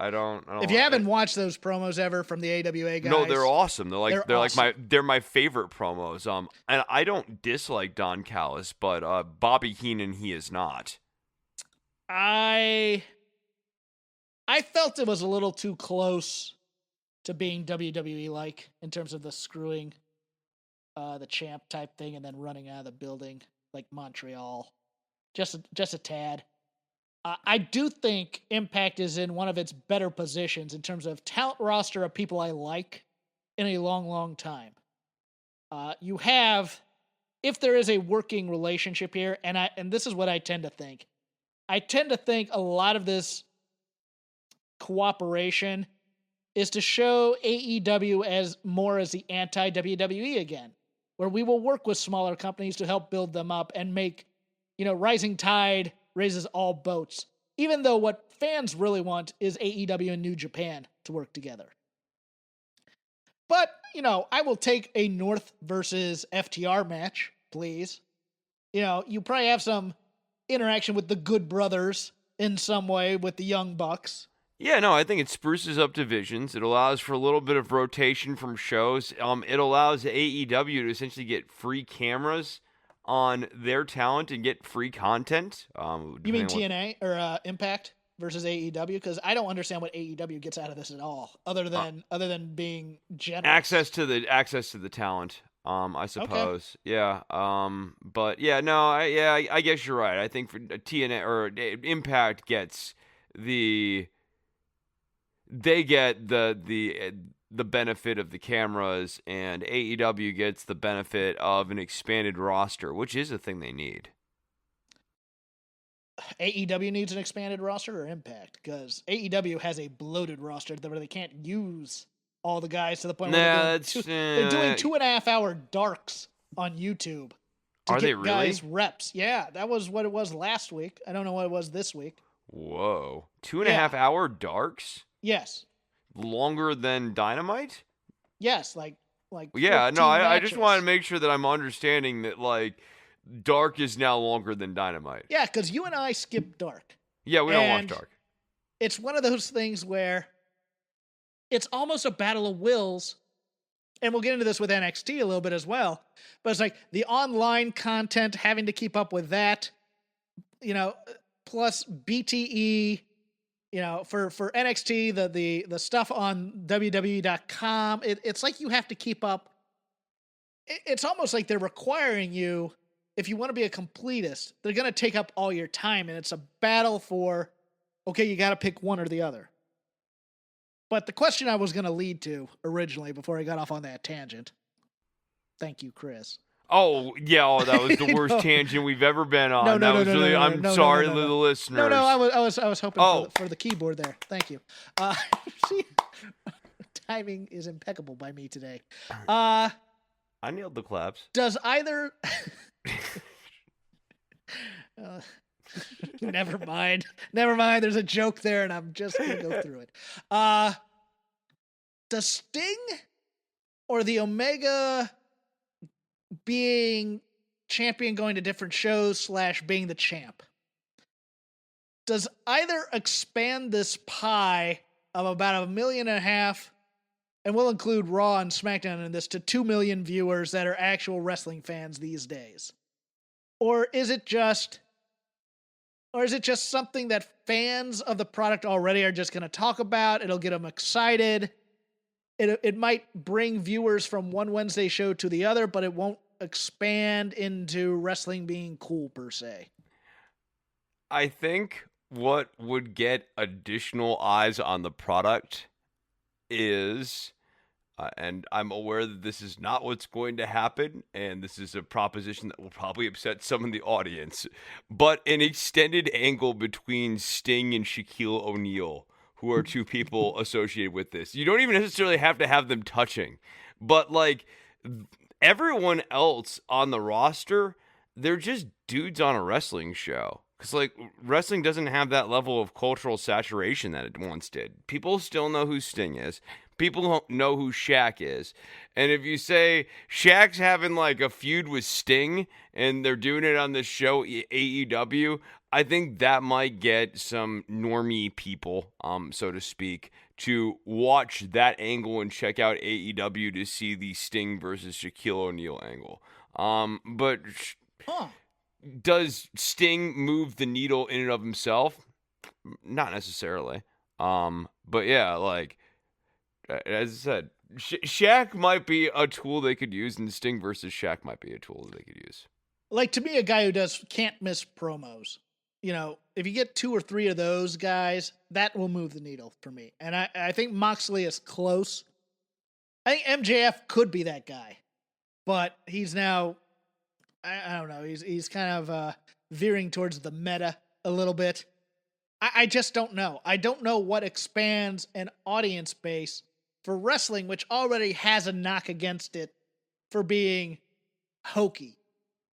don't. If you haven't watched those promos ever from the AWA guys, no, they're awesome. They're awesome. like my favorite promos. And I don't dislike Don Callis, but Bobby Heenan, he is not. I felt it was a little too close to being WWE like in terms of the screwing the champ type thing and then running out of the building like Montreal. Just a tad. I do think Impact is in one of its better positions in terms of talent roster of people I like in a long, long time. You have, if there is a working relationship here, and this is what I tend to think. I tend to think a lot of this cooperation is to show AEW as the anti-WWE again, where we will work with smaller companies to help build them up and make, rising tide raises all boats, even though what fans really want is AEW and New Japan to work together. But, I will take a North versus FTR match, please. You probably have some interaction with the Good Brothers in some way with the Young Bucks. Yeah, no, I think it spruces up divisions. It allows for a little bit of rotation from shows. It allows AEW to essentially get free cameras on their talent and get free content. You mean TNA or Impact versus AEW? Because I don't understand what AEW gets out of this at all, other than being generous. Access to the talent. I suppose. Okay. Yeah. But yeah, no, I guess you're right. I think for TNA or Impact gets they get the benefit of the cameras, and AEW gets the benefit of an expanded roster, which is a thing they need. AEW needs an expanded roster or Impact? Because AEW has a bloated roster where they can't use all the guys to the point where they're doing 2.5 hour darks on YouTube to Are get they really? guys reps. Yeah, that was what it was last week. I don't know what it was this week. Whoa. 2.5 hour darks? Yes. Longer than Dynamite? Yes, like yeah, no, I just matches. want to make sure that I'm understanding that, like, Dark is now longer than Dynamite. Yeah, because you and I skip Dark. Yeah, we don't watch Dark. It's one of those things where it's almost a battle of wills, and we'll get into this with NXT a little bit as well, but it's like the online content, having to keep up with that, plus BTE, for NXT, the stuff on WWE.com, it's like you have to keep up. It's almost like they're requiring you, if you want to be a completist, they're going to take up all your time, and it's a battle for, okay, you got to pick one or the other. But the question I was going to lead to originally, before I got off on that tangent, thank you, Chris. Oh, yeah, that was the worst tangent we've ever been on. I'm sorry to the listeners. No, I was hoping for the keyboard there. Thank you. See, timing is impeccable by me today. I nailed the claps. Does either... Never mind. There's a joke there, and I'm just going to go through it. Does Sting or the Omega being champion going to different shows / being the champ, does either expand this pie of about 1.5 million, and we'll include Raw and SmackDown in this, to 2 million viewers that are actual wrestling fans these days? Or is it just something that fans of the product already are just going to talk about? It'll get them excited. It might bring viewers from one Wednesday show to the other, but it won't expand into wrestling being cool per se. I think what would get additional eyes on the product is, and I'm aware that this is not what's going to happen, and this is a proposition that will probably upset some in the audience, but an extended angle between Sting and Shaquille O'Neal, who are two people associated with this. You don't even necessarily have to have them touching, but like everyone else on the roster, they're just dudes on a wrestling show. Because, like, wrestling doesn't have that level of cultural saturation that it once did. People still know who Sting is. People don't know who Shaq is. And if you say Shaq's having, like, a feud with Sting and they're doing it on this show, AEW, I think that might get some normie people, so to speak, to watch that angle and check out AEW to see the Sting versus Shaquille O'Neal angle. But... Does Sting move the needle in and of himself? Not necessarily. But yeah, like, as I said, Shaq might be a tool they could use, and Sting versus Shaq might be a tool they could use. Like, to me, a guy who can't miss promos. You know, if you get 2 or 3 of those guys, that will move the needle for me. And I think Moxley is close. I think MJF could be that guy, but he's now... I don't know. He's kind of veering towards the meta a little bit. I just don't know. I don't know what expands an audience base for wrestling, which already has a knock against it for being hokey.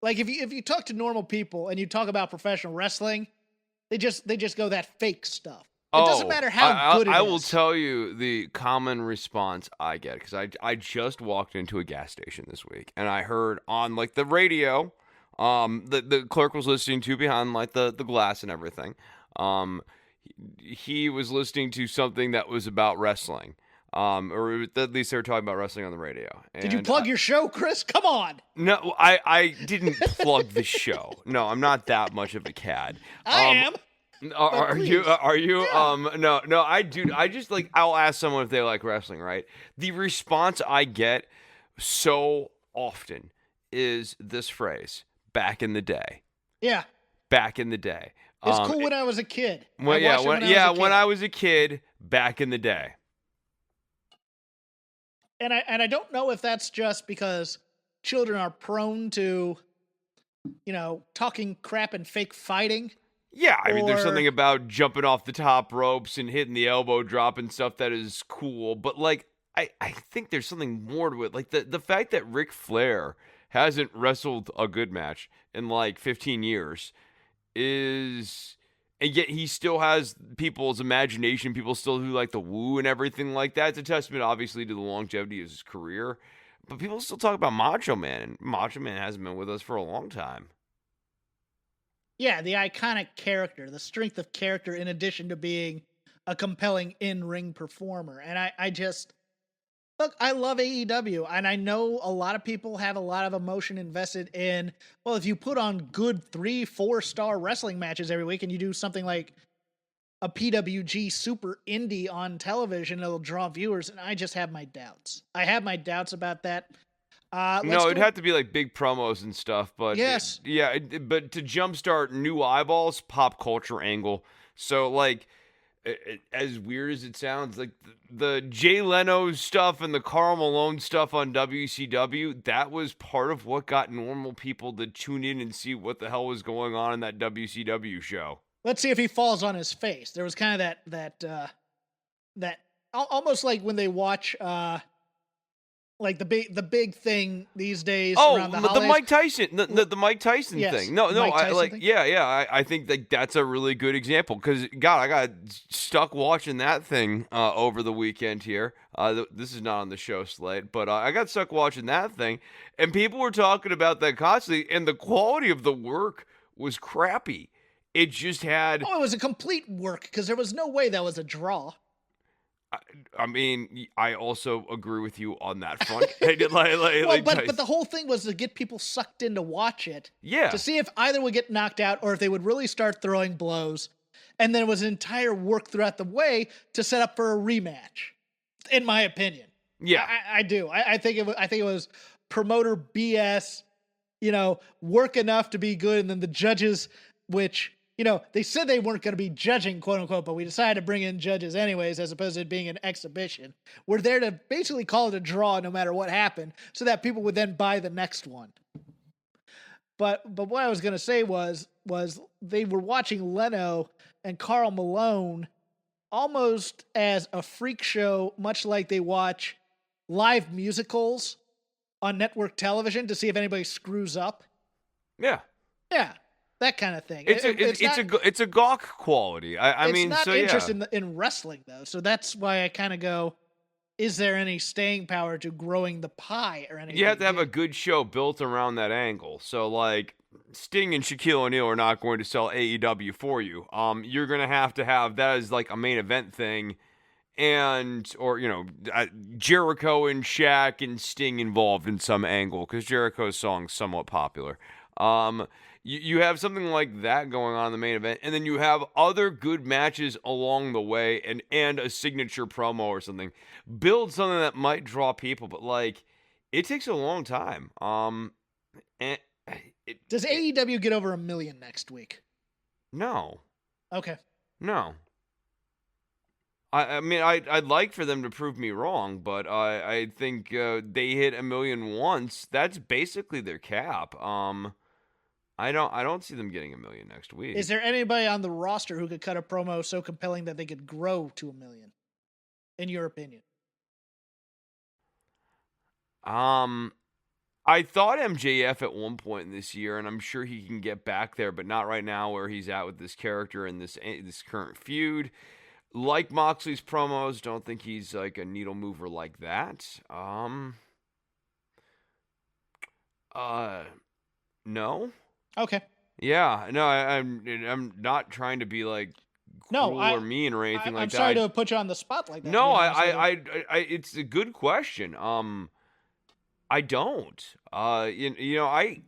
Like if you talk to normal people and you talk about professional wrestling, they just go that fake stuff. It doesn't matter how good it is. I will tell you the common response I get, because I just walked into a gas station this week, and I heard on, like, the radio, the clerk was listening to behind, like, the glass and everything. He was listening to something that was about wrestling. Or at least they were talking about wrestling on the radio. And did you plug your show, Chris? Come on. No, I didn't plug the show. No, I'm not that much of a cad. I am. Are you? Yeah. No, I do. I just, like, I'll ask someone if they like wrestling, right? The response I get so often is this phrase, back in the day. Yeah. Back in the day. It's cool when I was a kid. When I was a kid, back in the day. And I don't know if that's just because children are prone to, talking crap and fake fighting. Yeah, I mean, there's something about jumping off the top ropes and hitting the elbow drop and stuff that is cool. But, like, I think there's something more to it. Like, the fact that Ric Flair hasn't wrestled a good match in, like, 15 years is... And yet he still has people's imagination, people still who like the woo and everything like that. It's a testament, obviously, to the longevity of his career. But people still talk about Macho Man, and Macho Man hasn't been with us for a long time. Yeah, the iconic character, the strength of character, in addition to being a compelling in-ring performer. And I just... Look, I love AEW, and I know a lot of people have a lot of emotion invested in, well, if you put on good 3-4-star wrestling matches every week and you do something like a PWG Super Indie on television, it'll draw viewers, and I just have my doubts. I have my doubts about that. No, it'd have to be like big promos and stuff, but yes. But to jumpstart new eyeballs, pop culture angle. So, like, as weird as it sounds, like the Jay Leno stuff and the Karl Malone stuff on WCW, that was part of what got normal people to tune in and see what the hell was going on in that WCW show. Let's see if he falls on his face. There was kind of that almost like when they watch like the big thing these days around the holidays. The Mike Tyson, the Mike Tyson thing. No, I think that that's a really good example because God, I got stuck watching that thing over the weekend here. This is not on the show slate, but I got stuck watching that thing, and people were talking about that constantly, and the quality of the work was crappy. It just had. Oh, it was a complete work because there was no way that was a draw. I mean, I also agree with you on that front. But the whole thing was to get people sucked in to watch it. Yeah. To see if either would get knocked out or if they would really start throwing blows. And then it was an entire work throughout the way to set up for a rematch, in my opinion. Yeah. I do. I think it was promoter BS, work enough to be good. And then the judges, which... they said they weren't going to be judging, quote unquote, but we decided to bring in judges anyways, as opposed to it being an exhibition. We're there to basically call it a draw no matter what happened, so that people would then buy the next one. But what I was going to say was they were watching Leno and Karl Malone almost as a freak show, much like they watch live musicals on network television to see if anybody screws up. Yeah. Yeah, that kind of thing. It's a gawk quality. I mean, it's so not yeah. interested in wrestling though, so that's why I kind of go, is there any staying power to growing the pie or anything? You have to have a good show built around that angle. So, like, Sting and Shaquille O'Neal are not going to sell AEW for you. You're going to have that as, like, a main event thing. Or, Jericho and Shaq and Sting involved in some angle, because Jericho's song's somewhat popular. You have something like that going on in the main event, and then you have other good matches along the way, and a signature promo or something. Build something that might draw people, but like, it takes a long time. Does AEW get over 1 million next week? No. Okay. No. I mean, I'd like for them to prove me wrong, but I think they hit 1 million once. That's basically their cap. I don't see them getting 1 million next week. Is there anybody on the roster who could cut a promo so compelling that they could grow to 1 million, in your opinion? I thought MJF at one point in this year, and I'm sure he can get back there, but not right now where he's at with this character and this current feud. Like Moxley's promos, don't think he's like a needle mover like that. No. Okay. Yeah, no, I'm not trying to be like cruel or mean or anything like that. I'm sorry to put you on the spot like that. No, I it's a good question. I don't. I like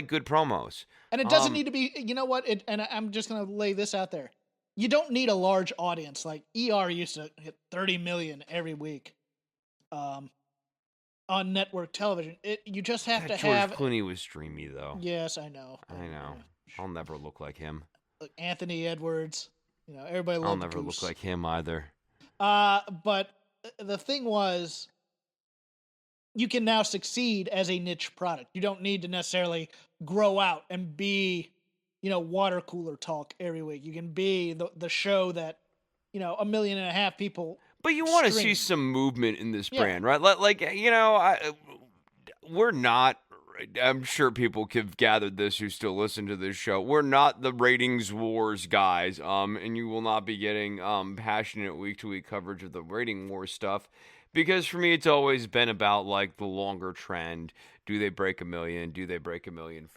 good promos. And it doesn't need to be, you know what? And I'm just going to lay this out there. You don't need a large audience. Like ER used to hit 30 million every week on network television. You just have to have... George Clooney was dreamy, though. Yes, I know. I know. I'll never look like him. Look, Anthony Edwards. Everybody loved I'll never Goose. look like him either. But the thing was, you can now succeed as a niche product. You don't need to necessarily grow out and be, water cooler talk every week. You can be the show that, 1.5 million people. But you want to see some movement in this brand, right? We're not. I'm sure people have gathered this who still listen to this show. We're not the ratings wars guys, and you will not be getting passionate week-to-week coverage of the rating wars stuff. Because for me, it's always been about like the longer trend. Do they break 1 million? Do they break 1.5 million?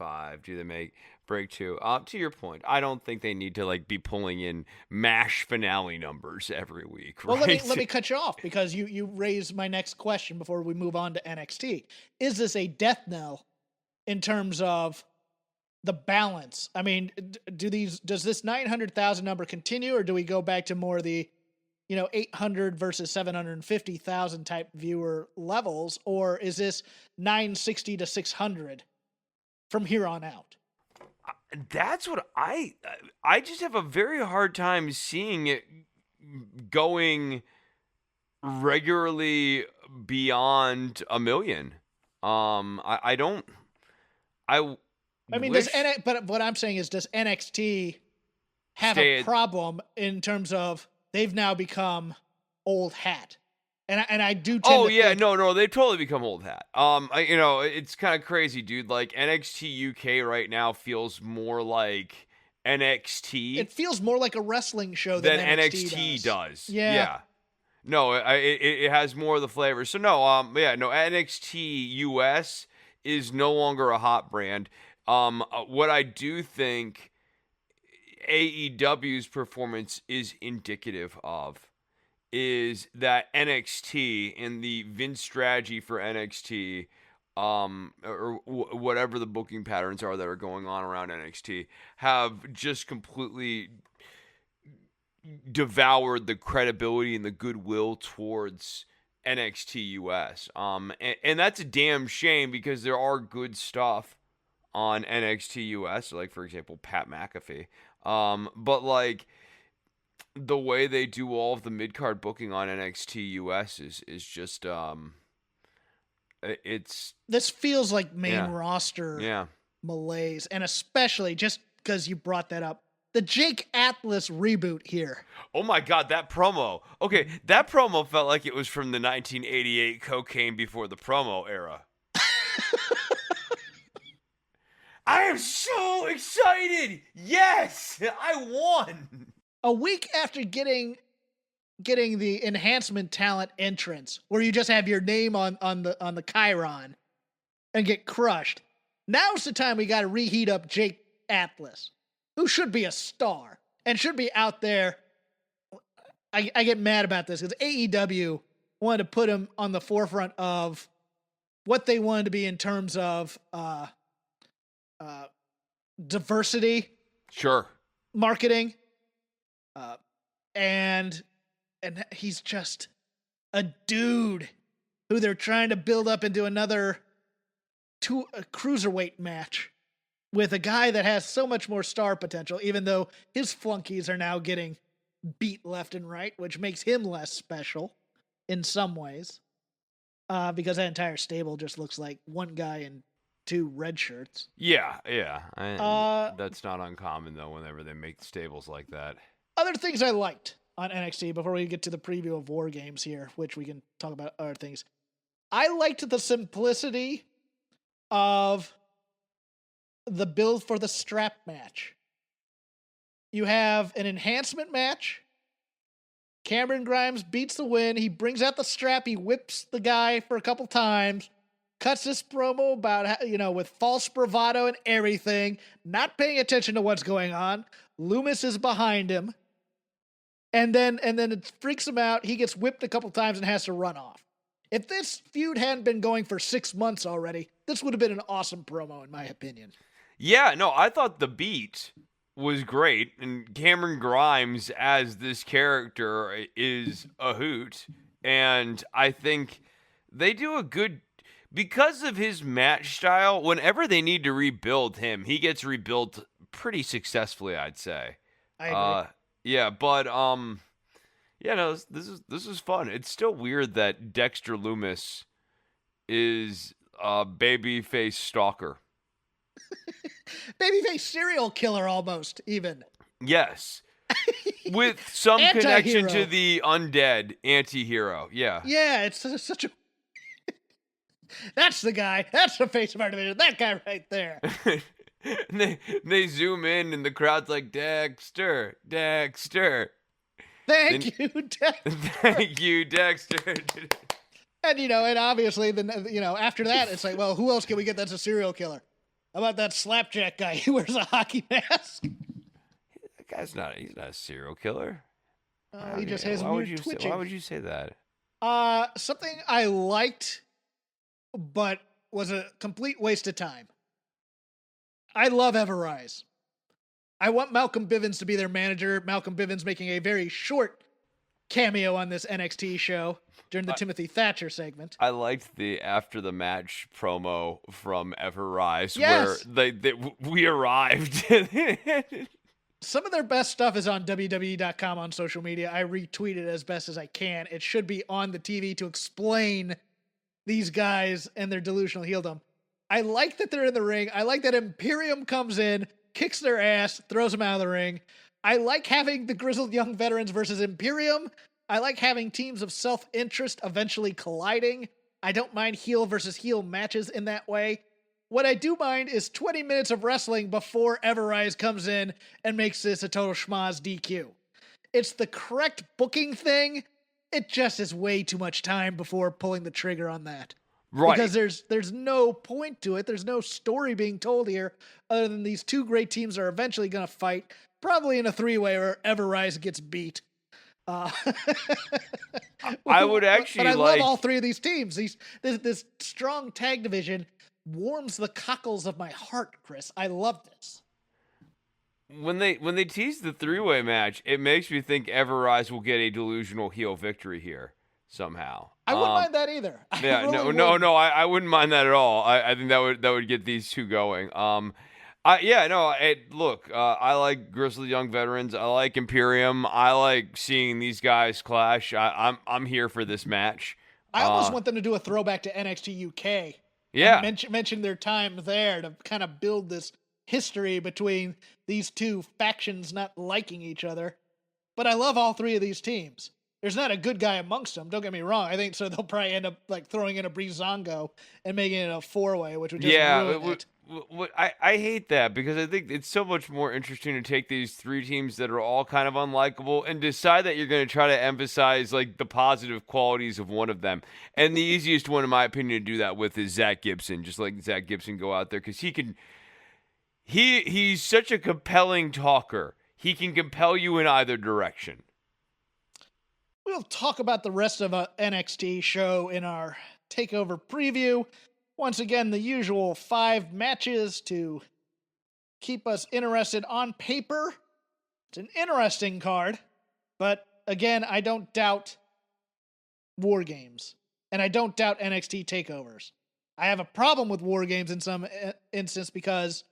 Do they break 2? To your point, I don't think they need to like be pulling in MASH finale numbers every week. Right? Well, let me cut you off because you raised my next question before we move on to NXT. Is this a death knell in terms of the balance? I mean, does this 900,000 number continue, or do we go back to more the 800 versus 750,000 type viewer levels, or is this 960 to 600 from here on out? That's what I just have a very hard time seeing it going regularly beyond 1 million. I don't. I mean, wish... but what I'm saying is, does NXT have a problem in terms of they've now become old hat? And I do tend to think... No, they've totally become old hat. It's kind of crazy, dude. Like NXT UK right now feels more like NXT. It feels more like a wrestling show than NXT does. Yeah. No, it has more of the flavor. So NXT US is no longer a hot brand. What I do think AEW's performance is indicative of is that NXT and the Vince strategy for NXT, or whatever the booking patterns are that are going on around NXT, have just completely devoured the credibility and the goodwill towards NXT US. And that's a damn shame because there are good stuff on NXT US, like for example Pat McAfee. But like the way they do all of the mid-card booking on NXT US is just this feels like main roster malaise, and especially just because you brought that up, the Jake Atlas reboot here. Oh my God, that promo. Okay, that promo felt like it was from the 1988 Cocaine Before the Promo era. I am so excited! Yes! I won! A week after getting the enhancement talent entrance, where you just have your name on the chyron and get crushed. Now's the time we got to reheat up Jake Atlas, who should be a star and should be out there. I get mad about this because AEW wanted to put him on the forefront of what they wanted to be in terms of diversity, Sure, marketing, and he's just a dude who they're trying to build up into another cruiserweight match with a guy that has so much more star potential, even though his flunkies are now getting beat left and right, which makes him less special in some ways, because that entire stable just looks like one guy in 2 red shirts. Yeah. That's not uncommon, though, whenever they make stables like that. Other things I liked on NXT before we get to the preview of War Games here, which we can talk about other things. I liked the simplicity of the build for the strap match. You have an enhancement match. Cameron Grimes beats the win. He brings out the strap. He whips the guy for a couple times. Cuts this promo about how, with false bravado and everything, not paying attention to what's going on. Loomis is behind him. And then it freaks him out. He gets whipped a couple times and has to run off. If this feud hadn't been going for 6 months already, this would have been an awesome promo, in my opinion. Yeah, no, I thought the beat was great, and Cameron Grimes as this character is a hoot, and I think they do a good... Because of his match style, whenever they need to rebuild him, he gets rebuilt pretty successfully, I'd say. I agree. Yeah, but this is fun. It's still weird that Dexter Loomis is a babyface stalker. Babyface serial killer almost, even. Yes. With some Anti-hero. connection to the undead anti-hero. Yeah. Yeah, it's such a... That's the guy. That's the face of our division. That guy right there. And they zoom in and the crowd's like, Dexter. Thank you, Dexter. Thank you, Dexter. And, and obviously, after that, it's like, well, who else can we get that's a serial killer? How about that slapjack guy who wears a hockey mask? That guy's he's not a serial killer. He just has weird twitching. Why would you say that? Something I liked, but was a complete waste of time. I love Everrise. I want Malcolm Bivens to be their manager. Malcolm Bivens making a very short cameo on this NXT show during the Timothy Thatcher segment. I liked the after the match promo from Everrise Yes. where we arrived. Some of their best stuff is on WWE.com on social media. I retweet it as best as I can. It should be on the TV to explain these guys and their delusional heeldom. I like that they're in the ring. I like that Imperium comes in, kicks their ass, throws them out of the ring. I like having the grizzled young veterans versus Imperium. I like having teams of self-interest eventually colliding. I don't mind heel versus heel matches in that way. What I do mind is 20 minutes of wrestling before Everrise comes in and makes this a total schmaz DQ. It's the correct booking thing. It just is way too much time before pulling the trigger on that. Right. Because there's no point to it. There's no story being told here other than these two great teams are eventually going to fight, probably in a 3-way where Everrise gets beat. I would actually but I love all 3 of these teams. This strong tag division warms the cockles of my heart, Chris. I love this. When they tease the 3-way match, it makes me think Everrise will get a delusional heel victory here somehow. I wouldn't mind that either. Yeah, no, I wouldn't mind that at all. I think that would get these two going. Look, I like Grizzly Young Veterans. I like Imperium. I like seeing these guys clash. I'm here for this match. I almost want them to do a throwback to NXT UK. Yeah. Mention their time there to kind of build this history between these two factions not liking each other. But I love all three of these teams. There's not a good guy amongst them. Don't get me wrong. I think so. They'll probably end up like throwing in a Breezango and making it a 4-way, which would just ruin it. I hate that because I think it's so much more interesting to take these three teams that are all kind of unlikable and decide that you're going to try to emphasize like the positive qualities of one of them. And the easiest one, in my opinion, to do that with is Zach Gibson. Just like Zach Gibson go out there because he's such a compelling talker. He can compel you in either direction. We'll talk about the rest of a NXT show in our TakeOver preview. Once again, the usual 5 matches to keep us interested on paper. It's an interesting card, but again, I don't doubt War Games, and I don't doubt NXT takeovers. I have a problem with War Games in some instance because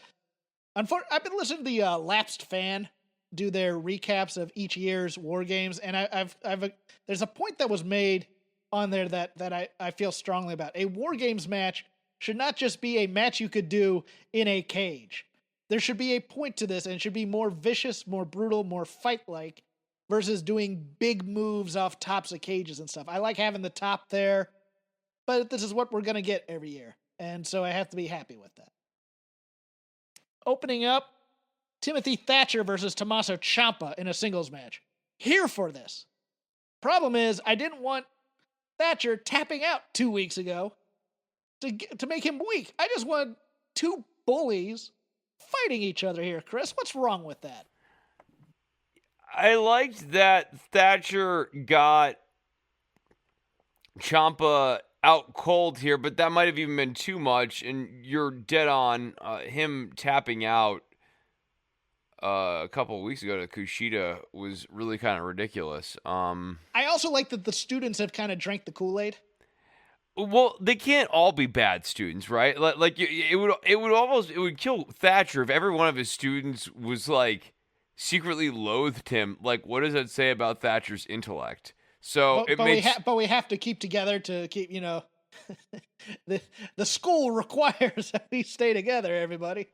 I've been listening to the Lapsed Fan do their recaps of each year's War Games, and there's a point that was made on there that I feel strongly about. A War Games match should not just be a match you could do in a cage. There should be a point to this, and it should be more vicious, more brutal, more fight-like, versus doing big moves off tops of cages and stuff. I like having the top there, but this is what we're going to get every year, and so I have to be happy with that. Opening up, Timothy Thatcher versus Tommaso Ciampa in a singles match. Here for this. Problem is, I didn't want Thatcher tapping out 2 weeks ago to make him weak. I just wanted two bullies fighting each other here, Chris. What's wrong with that? I liked that Thatcher got Ciampa out cold here, but that might have even been too much, and you're dead on. Him tapping out a couple of weeks ago to Kushida was really kind of ridiculous. I also like that the students have kind of drank the Kool-Aid. Well, they can't all be bad students, right? It would kill Thatcher if every one of his students was secretly loathed him. Like, what does that say about Thatcher's intellect? So but we have to keep together to keep, the school requires that we stay together, everybody.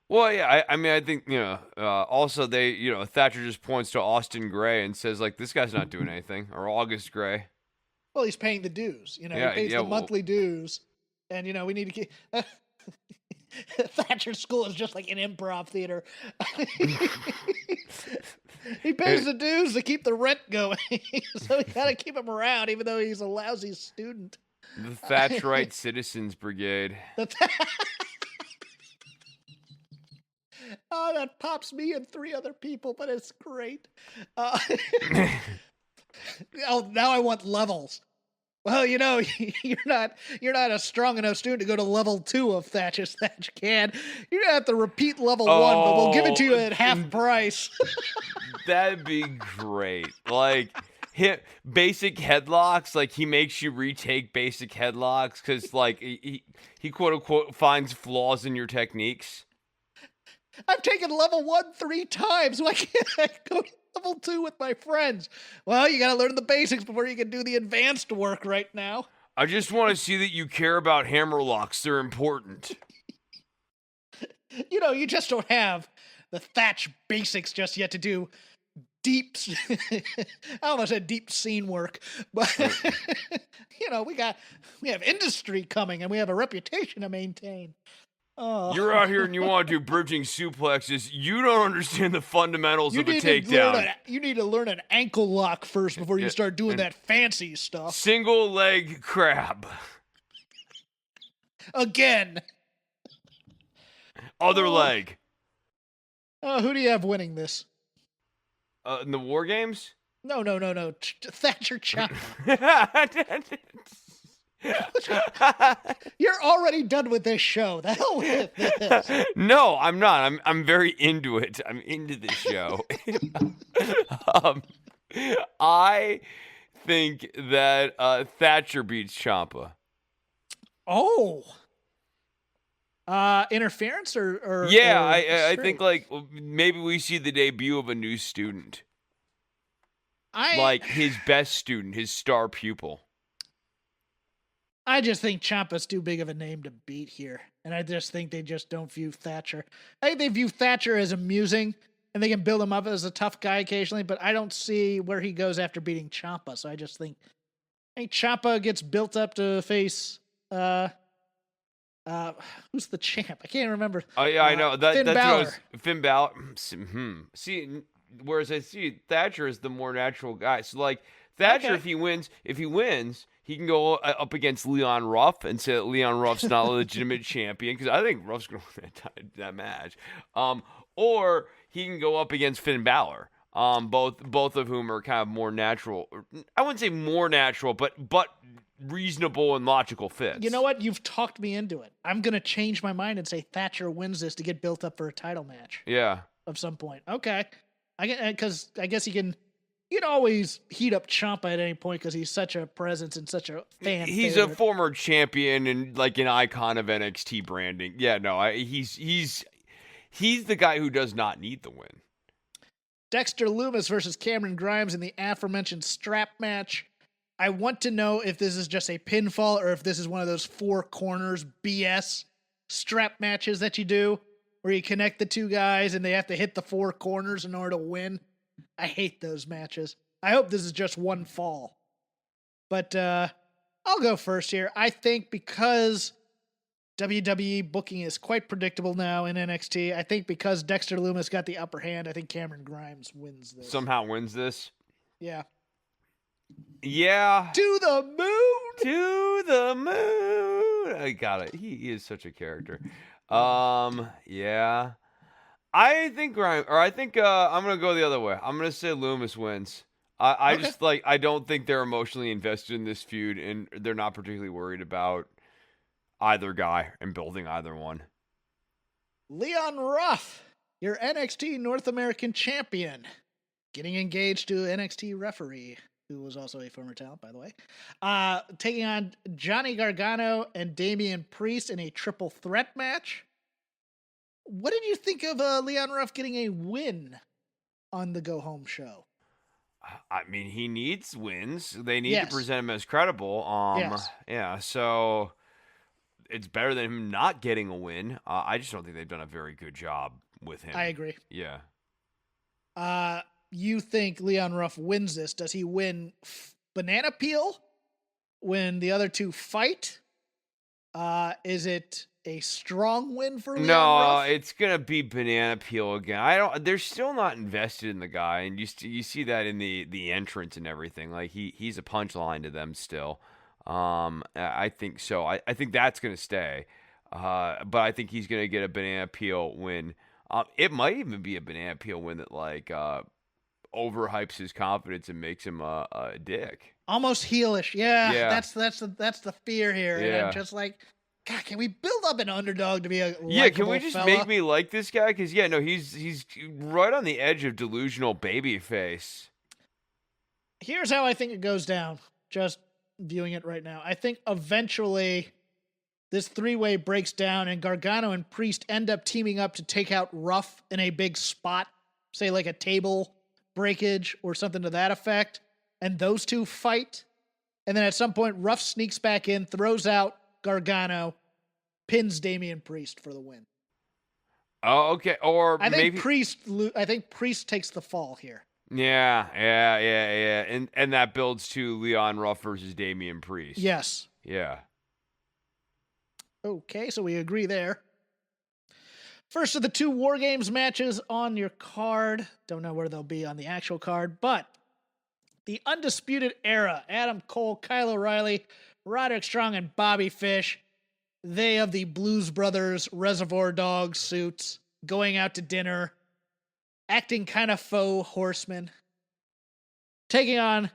Well, yeah, I think, also they, Thatcher just points to Austin Gray and says, this guy's not doing anything, or August Gray. Well, he's paying the dues, he pays the monthly dues, and, we need to keep... Thatcher's school is just like an improv theater. He pays the dues to keep the rent going, so we gotta keep him around, even though he's a lousy student. The Thatcherite Citizens Brigade. Oh, that pops me and 3 other people, but it's great. Oh, now I want levels. Well, you're not a strong enough student to go to level 2 of Thatcher Can. You're gonna have to repeat level 1, but we'll give it to you at half price. That'd be great. Basic headlocks, he makes you retake basic headlocks because he quote unquote finds flaws in your techniques. I've taken level 1 3 times. Why can't I go to level 2 with my friends? Well, you gotta learn the basics before you can do the advanced work right now. I just want to see that you care about hammerlocks. They're important. You just don't have the Thatch basics just yet to do deep... I almost said deep scene work, but, we have industry coming and we have a reputation to maintain. Oh. You're out here and you want to do bridging suplexes. You don't understand the fundamentals of a takedown. You need to learn an ankle lock first before you start doing that fancy stuff. Single leg crab. Again. Other leg. Who do you have winning this? In the War Games? No. Thatcher Ciampa. You're already done with this show. The hell with this. No, I'm not. I'm very into it. I'm into this show. I think that Thatcher beats Ciampa. Oh. Interference or yeah, I think maybe we see the debut of a new student. His best student, his star pupil. I just think Ciampa's too big of a name to beat here. And I just think they just don't view Thatcher. I think they view Thatcher as amusing, and they can build him up as a tough guy occasionally, but I don't see where he goes after beating Ciampa. So I think Ciampa gets built up to face, who's the champ? I can't remember. Oh, yeah, I know. Finn That's Balor. what I was, Finn Balor. See, whereas I see Thatcher as the more natural guy. So, like, Thatcher, Okay. if he wins, he can go up against Leon Ruff and say that Leon Ruff's not a legitimate champion, because I think Ruff's going to win that match. Or he can go up against Finn Balor. Both of whom are kind of more natural. I wouldn't say more natural, but reasonable and logical fits. You know what? You've talked me into it. I'm going to change my mind and say Thatcher wins this to get built up for a title match Yeah. of some point. Okay. Because I guess you can always heat up Ciampa at any point because he's such a presence and such a fan He's favorite. a former champion and like an icon of NXT branding. Yeah, no, he's the guy who does not need the win. Dexter Lumis versus Cameron Grimes in the aforementioned strap match. I want to know if this is just a pinfall or if this is one of those four corners BS strap matches that you do where you connect the two guys and they have to hit the four corners in order to win. I hate those matches. I hope this is just one fall. But I'll go first here. I think because WWE booking is quite predictable now in NXT, I think because Dexter Lumis got the upper hand, I think Cameron Grimes wins this. Somehow wins this. Yeah. Yeah. To the moon! To the moon. I got it. He is such a character. Yeah. I think I'm gonna go the other way. I'm gonna say Loomis wins. I Okay. just I don't think they're emotionally invested in this feud, and they're not particularly worried about either guy and building either one. Leon Ruff, your NXT North American champion, getting engaged to NXT referee, who was also a former talent, by the way, taking on Johnny Gargano and Damian Priest in a triple threat match. What did you think of Leon Ruff getting a win on the Go Home show? I mean, he needs wins. They need Yes. to present him as credible. Yes. Yeah, so it's better than him not getting a win. I just don't think they've done a very good job with him. I agree. Yeah. You think Leon Ruff wins this? Does he win banana peel when the other two fight? Is it a strong win for Leon No, Ruff? it's gonna be banana peel again. They're still not invested in the guy, and you see that in the entrance and everything. Like he's a punchline to them still. I think so. I think that's gonna stay. But I think he's gonna get a banana peel win. It might even be a banana peel win that overhypes his confidence and makes him a dick. Almost heelish. Yeah. Yeah. That's the fear here. And Yeah. I'm just like, God, can we build up an underdog to be a Yeah, can we likable just fella? make me like this guy? Because he's right on the edge of delusional baby face. Here's how I think it goes down. Just viewing it right now. I think eventually this three-way breaks down and Gargano and Priest end up teaming up to take out Ruff in a big spot, say like a table breakage or something to that effect, and those two fight. And then at some point, Ruff sneaks back in, throws out Gargano, pins Damian Priest for the win. Oh, okay. Or I think maybe Priest takes the fall here. Yeah. And that builds to Leon Ruff versus Damian Priest. Yes. Yeah. Okay, so we agree there. First of the two War Games matches on your card. Don't know where they'll be on the actual card, but the Undisputed Era, Adam Cole, Kyle O'Reilly, Roderick Strong, and Bobby Fish. They of the Blues Brothers Reservoir Dogs suits, going out to dinner, acting kind of faux horsemen, taking on...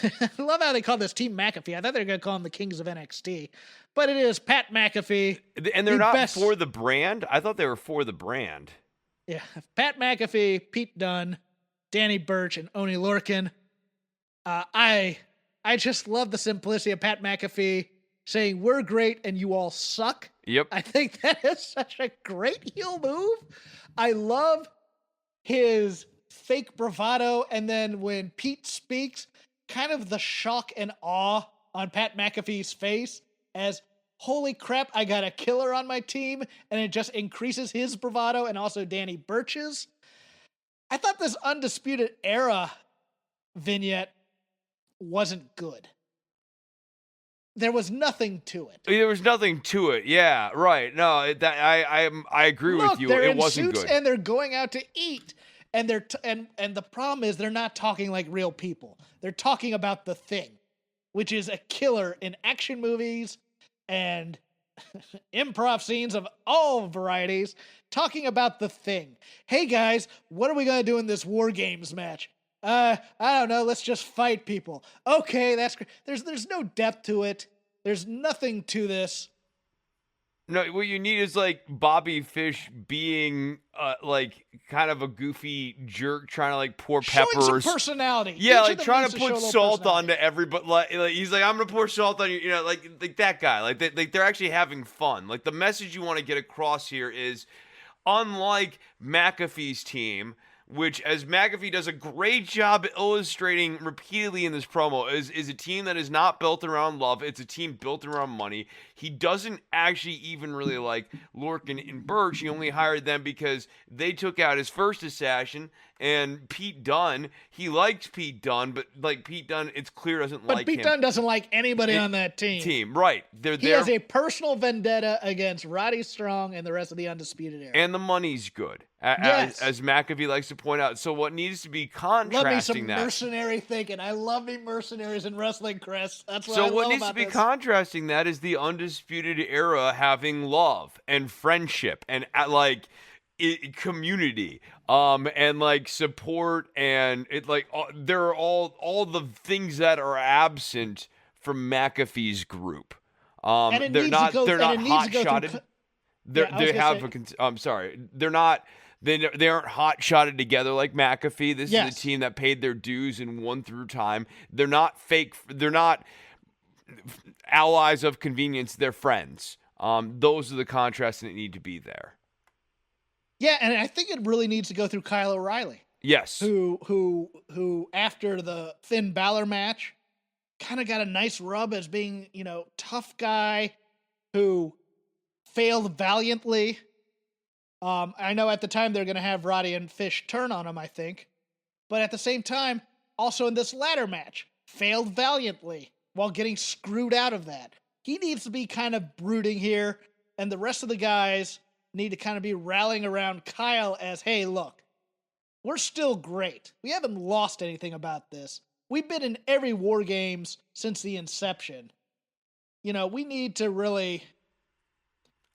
I love how they call this Team McAfee. I thought they were going to call them the Kings of NXT, but it is Pat McAfee. And they're The not best- for the brand? I thought they were for the brand. Yeah, Pat McAfee, Pete Dunne, Danny Burch, and Oney Lorcan. I just love the simplicity of Pat McAfee saying, "We're great and you all suck." Yep. I think that is such a great heel move. I love his fake bravado, and then when Pete speaks, kind of the shock and awe on Pat McAfee's face as, holy crap, I got a killer on my team, and it just increases his bravado and also Danny Burch's. I thought this Undisputed Era vignette wasn't good. There was nothing to it. There was nothing to it. Yeah, right. No, I agree with you. They're It in wasn't suits good. and they're going out to eat, and and the problem is they're not talking like real people. They're talking about The Thing, which is a killer in action movies and improv scenes of all varieties, talking about The Thing. Hey guys, what are we gonna do in this War Games match? I don't know. Let's just fight people. Okay, that's great. There's no depth to it. There's nothing to this. No, what you need is like Bobby Fish being like kind of a goofy jerk, trying to like pour Showing peppers. some personality. Yeah, Each like of them trying needs to show a put little salt personality. onto everybody. Like he's like, I'm gonna pour salt on you. You know, like that guy. Like they're actually having fun. Like the message you want to get across here is, unlike McAfee's team, which, as McAfee does a great job illustrating repeatedly in this promo, is a team that is not built around love. It's a team built around money. He doesn't actually even really like Lorcan and Birch. He only hired them because they took out his first assassin, and Pete Dunne. He likes Pete Dunne, but like Pete Dunne, it's clear doesn't But like Pete him. Dunne doesn't like anybody on that team. Right. They're He there. has a personal vendetta against Roddy Strong and the rest of the Undisputed Era. And the money's good, Yes. as McAfee likes to point out. So what needs to be love me some contrasting that? mercenary thinking. I love me mercenaries in wrestling, Chris. That's what I So love what needs to about be this. contrasting that is the Undisputed Era having love and friendship and community, and like support, and it like there are all the things that are absent from McAfee's group. And it They're needs not to go, they're and not it needs hot to go shotted. through. They I was have gonna say- I'm sorry. They're not. They aren't hot shotted together like McAfee. This is Yes. a team that paid their dues and won through time. They're not fake. They're not allies of convenience. They're friends. Those are the contrasts that need to be there. Yeah, and I think it really needs to go through Kyle O'Reilly, Yes. who after the Finn Balor match kind of got a nice rub as being, tough guy who failed valiantly. I know at the time they're going to have Roddy and Fish turn on him, I think. But at the same time, also in this ladder match, failed valiantly while getting screwed out of that. He needs to be kind of brooding here, and the rest of the guys need to kind of be rallying around Kyle as, hey, look, we're still great. We haven't lost anything about this. We've been in every War Games since the inception. We need to really...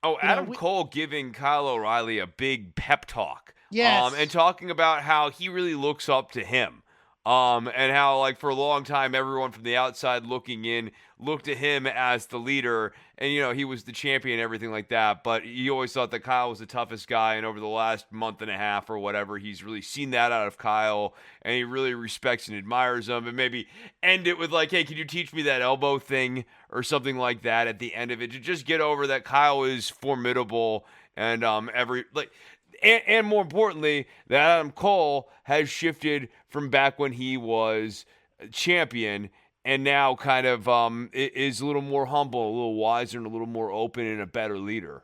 Oh, Adam Cole giving Kyle O'Reilly a big pep talk. Yes. And talking about how he really looks up to him. And how, like, for a long time, everyone from the outside looking in looked at him as the leader. And, he was the champion and everything like that. But he always thought that Kyle was the toughest guy. And over the last month and a half or whatever, he's really seen that out of Kyle. And he really respects and admires him. And maybe end it with, like, hey, can you teach me that elbow thing? Or something like that at the end of it. To just get over that Kyle is formidable. And And more importantly, that Adam Cole has shifted from back when he was champion and now kind of is a little more humble, a little wiser, and a little more open and a better leader.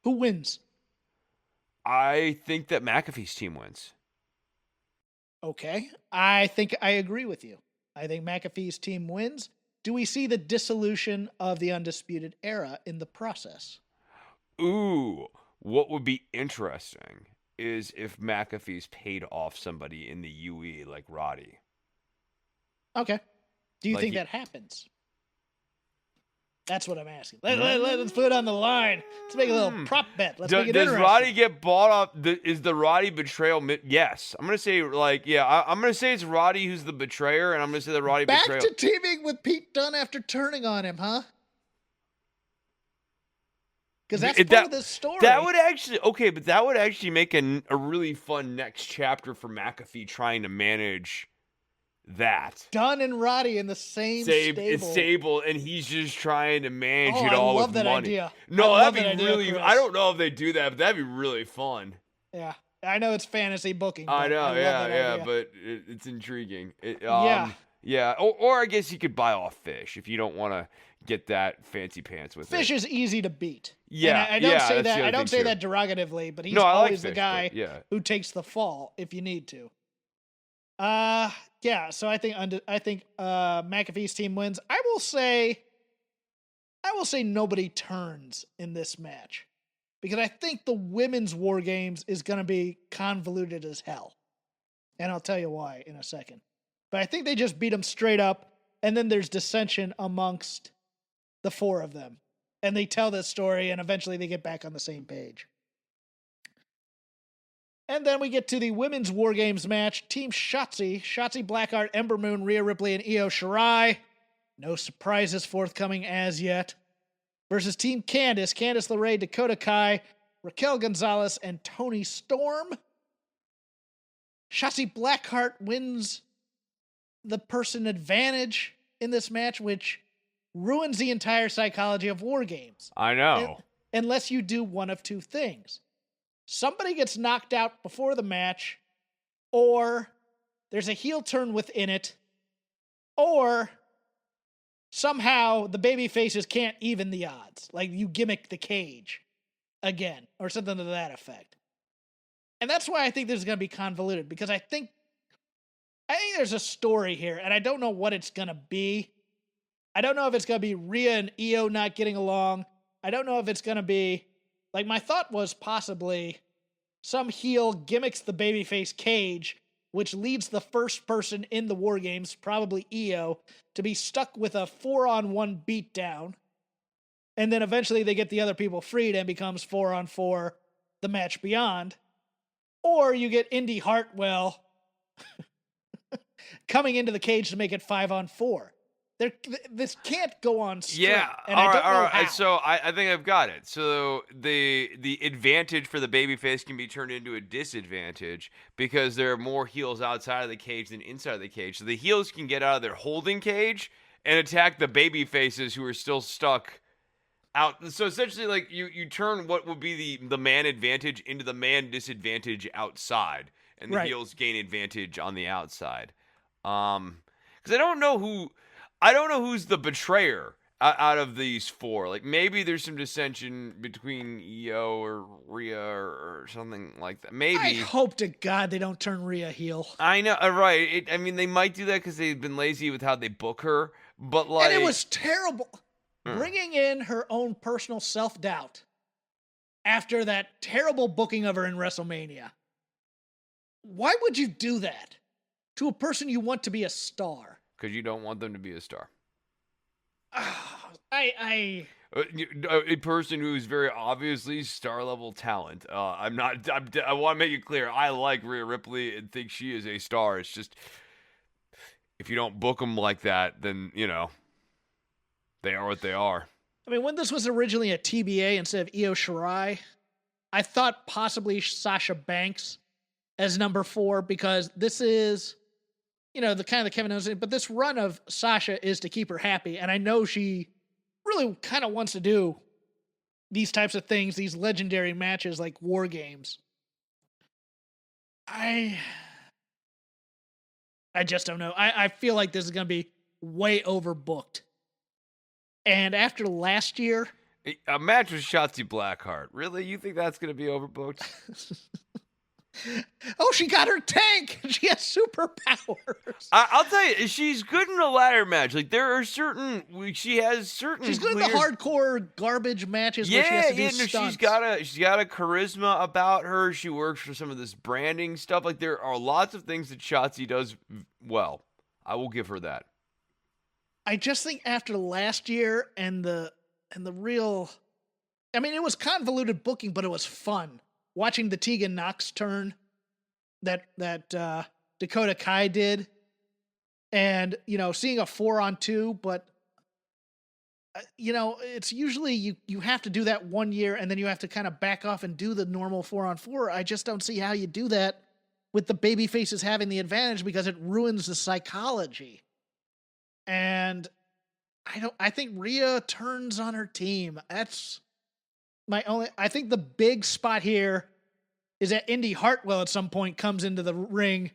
Who wins? I think that McAfee's team wins. Okay. I think I agree with you. I think McAfee's team wins. Do we see the dissolution of the Undisputed Era in the process? Ooh. What would be interesting is if McAfee's paid off somebody in the UE like Roddy. Okay. Do you Like think that happens? That's what I'm asking. Let's put it on the line. Let's make a little prop bet. Let's make it Does interesting. Roddy get bought off? Is the Roddy betrayal? Yes. I'm going to say, I'm going to say it's Roddy who's the betrayer, and I'm going to say the Roddy Back betrayal. to teaming with Pete Dunne after turning on him, huh? Because that's part of this story. That would actually make a really fun next chapter for McAfee trying to manage that. Dunne and Roddy in the same stable, and he's just trying to manage it all I love with that money. idea. No, I love that'd that be idea, really. Chris. I don't know if they do that, but that'd be really fun. Yeah, I know it's fantasy booking. I but know, love that idea. but it's intriguing. Yeah. Yeah, or I guess you could buy off Fish if you don't want to get that fancy pants with Fish it. is easy to beat. Yeah, and I don't say that's the that. other I don't thing, say too. that derogatively, but he's No, I like always the Fish, guy but yeah. who takes the fall if you need to. Yeah. So I think McAfee's team wins. I will say nobody turns in this match because I think the women's War Games is going to be convoluted as hell, and I'll tell you why in a second. But I think they just beat them straight up, and then there's dissension amongst the four of them, and they tell this story, and eventually they get back on the same page. And then we get to the women's War Games match. Team Shotzi Blackheart, Ember Moon, Rhea Ripley, and Io Shirai. No surprises forthcoming as yet. Versus Team Candice LeRae, Dakota Kai, Raquel Gonzalez, and Toni Storm. Shotzi Blackheart wins the person advantage in this match, which ruins the entire psychology of War Games. I know. Unless you do one of two things. Somebody gets knocked out before the match, or there's a heel turn within it, or somehow the baby faces can't even the odds. Like you gimmick the cage again, or something to that effect. And that's why I think this is going to be convoluted, because I think there's a story here, and I don't know what it's going to be. I don't know if it's going to be Rhea and Io not getting along. I don't know if it's going to be, like, my thought was possibly some heel gimmicks the babyface cage, which leads the first person in the War Games, probably Io, to be stuck with a 4-on-1 beatdown. And then eventually they get the other people freed and becomes 4-on-4, the match beyond. Or you get Indy Hartwell coming into the cage to make it 5-on-4. This can't go on straight. Yeah, and I don't know how. So I think I've got it. So the advantage for the babyface can be turned into a disadvantage because there are more heels outside of the cage than inside of the cage. So the heels can get out of their holding cage and attack the babyfaces who are still stuck out. So essentially, like you turn what would be the man advantage into the man disadvantage outside, and the heels gain advantage on the outside. Because I don't know who's the betrayer out of these four. Like, maybe there's some dissension between Io or Rhea or something like that. Maybe. I hope to God they don't turn Rhea heel. I know, right. I mean, they might do that because they've been lazy with how they book her. But, like... And it was terrible. Bringing in her own personal self-doubt after that terrible booking of her in WrestleMania. Why would you do that to a person you want to be a star? Because you don't want them to be a star. A person who's very obviously star-level talent. I want to make it clear, I like Rhea Ripley and think she is a star. It's just, if you don't book them like that, then, they are what they are. I mean, when this was originally a TBA instead of Io Shirai, I thought possibly Sasha Banks as number 4 because this is... the kind of the Kevin Owens thing, but this run of Sasha is to keep her happy, and I know she really kind of wants to do these types of things, these legendary matches like War Games. I just don't know. I feel like this is going to be way overbooked. And after last year... A match with Shotzi Blackheart. Really? You think that's going to be overbooked? Oh, she got her tank. She has superpowers. I'll tell you, she's good in a ladder match. Like, there are she has certain. She's good in the hardcore garbage matches where she has to do stunts. She's got a charisma about her. She works for some of this branding stuff. Like, there are lots of things that Shotzi does well. I will give her that. I just think after last year and the real, I mean, it was convoluted booking, but it was fun. Watching the Tegan Knox turn that Dakota Kai did, and seeing a 4-on-2, but it's usually you have to do that 1 year and then you have to kind of back off and do the normal 4-on-4. I just don't see how you do that with the baby faces having the advantage because it ruins the psychology. And I think Rhea turns on her team. That's I think the big spot here is that Indy Hartwell at some point comes into the ring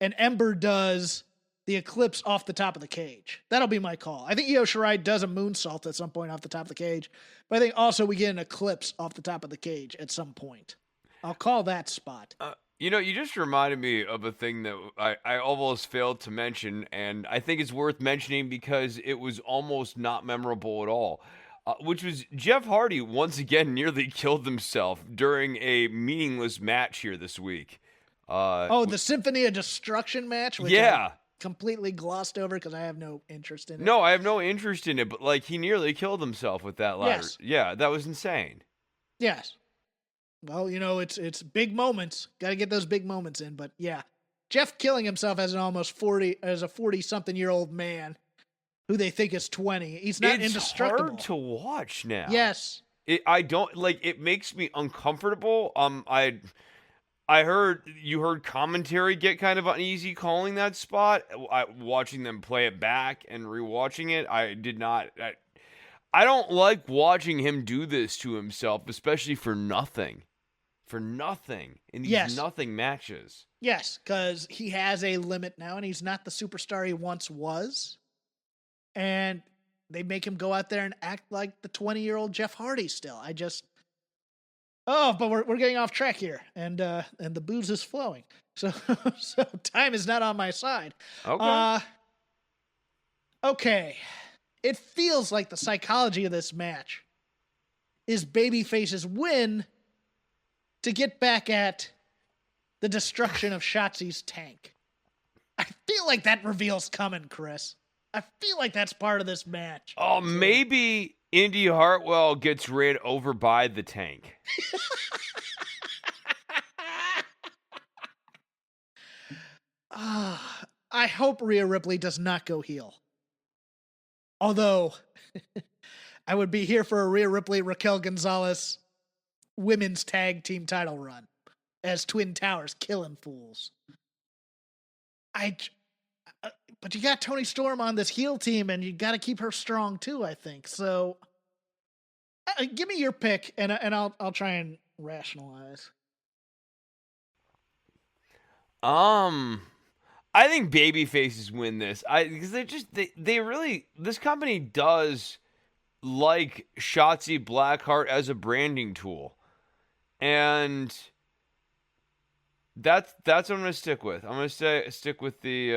and Ember does the Eclipse off the top of the cage. That'll be my call. I think Io Shirai does a moonsault at some point off the top of the cage, but I think also we get an Eclipse off the top of the cage at some point. I'll call that spot. You just reminded me of a thing that I almost failed to mention, and I think it's worth mentioning because it was almost not memorable at all, which was Jeff Hardy once again nearly killed himself during a meaningless match here this week. The Symphony of Destruction match? Which I completely glossed over because I have no interest in it. No, I have no interest in it, but he nearly killed himself with that ladder. Yes. Yeah, that was insane. Yes. Well, it's big moments. Got to get those big moments in. But yeah, Jeff killing himself as a 40-something-year-old man who they think is 20. He's not indestructible. It's hard to watch now. Yes. It makes me uncomfortable. I heard commentary get kind of uneasy calling that spot. Watching them play it back and rewatching it, I did not. I don't like watching him do this to himself, especially for nothing. For nothing in these nothing matches. Yes, because he has a limit now, and he's not the superstar he once was. And they make him go out there and act like the 20-year-old Jeff Hardy still. But we're getting off track here, and the booze is flowing. So time is not on my side. Okay. Okay. It feels like the psychology of this match is babyface's win to get back at the destruction of Shotzi's tank. I feel like that reveal's coming, Chris. I feel like that's part of this match. Oh, maybe Indy Hartwell gets ran over by the tank. I hope Rhea Ripley does not go heel. Although, I would be here for a Rhea Ripley, Raquel Gonzalez women's tag team title run as Twin Towers killing fools. But you got Toni Storm on this heel team, and you got to keep her strong too, I think. So, give me your pick, and I'll try and rationalize. I think babyfaces win this. Because they really, this company does like Shotzi Blackheart as a branding tool, and that's what I'm gonna stick with. I'm gonna stick with the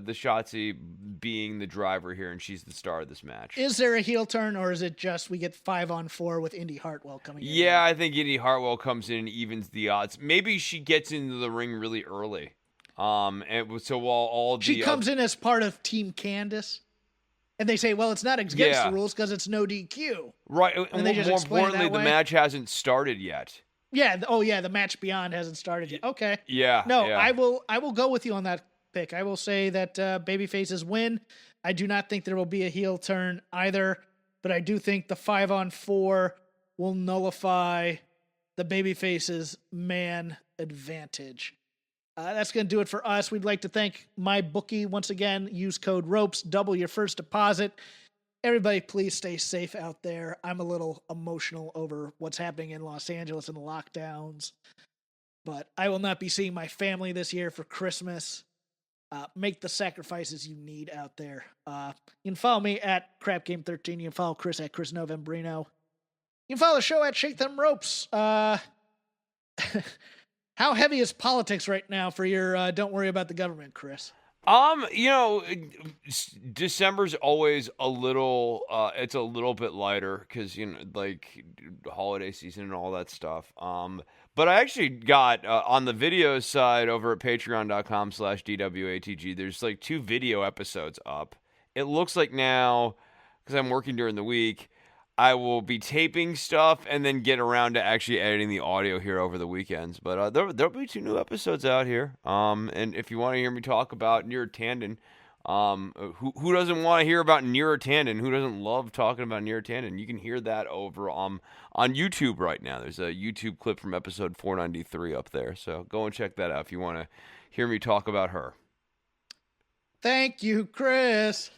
Shotzi being the driver here, and she's the star of this match. Is there a heel turn, or is it just we get 5-on-4 with Indy Hartwell coming in? Yeah, I think Indy Hartwell comes in and evens the odds. Maybe she gets into the ring really early. And so while all she comes in as part of Team Candace, and they say, well, it's not against the rules because it's no DQ. Right. And they just more explain importantly, the match hasn't started yet. Yeah. Oh, yeah. The match beyond hasn't started yet. Okay. Yeah. No, yeah. I will go with you on that pick. I will say that babyfaces win. I do not think there will be a heel turn either, but I do think the 5-on-4 will nullify the babyfaces man advantage. That's going to do it for us. We'd like to thank MyBookie once again. Use code ROPES, double your first deposit. Everybody, please stay safe out there. I'm a little emotional over what's happening in Los Angeles and the lockdowns, but I will not be seeing my family this year for Christmas. Make the sacrifices you need out there. You can follow me at CrapGame13. You can follow Chris at Chris Novembrino. You can follow the show at Shake Them Ropes. How heavy is politics right now for your don't worry about the government, Chris? December's always a little, it's a little bit lighter because, like holiday season and all that stuff. But I actually got, on the video side over at patreon.com/DWATG, there's like 2 video episodes up. It looks like now, because I'm working during the week, I will be taping stuff and then get around to actually editing the audio here over the weekends. But there'll be 2 new episodes out here. And if you want to hear me talk about Neera Tanden, who doesn't want to hear about Neera Tanden? Who doesn't love talking about Neera Tanden? You can hear that over on YouTube right now. There's a YouTube clip from episode 493 up there. So go and check that out if you want to hear me talk about her. Thank you, Chris.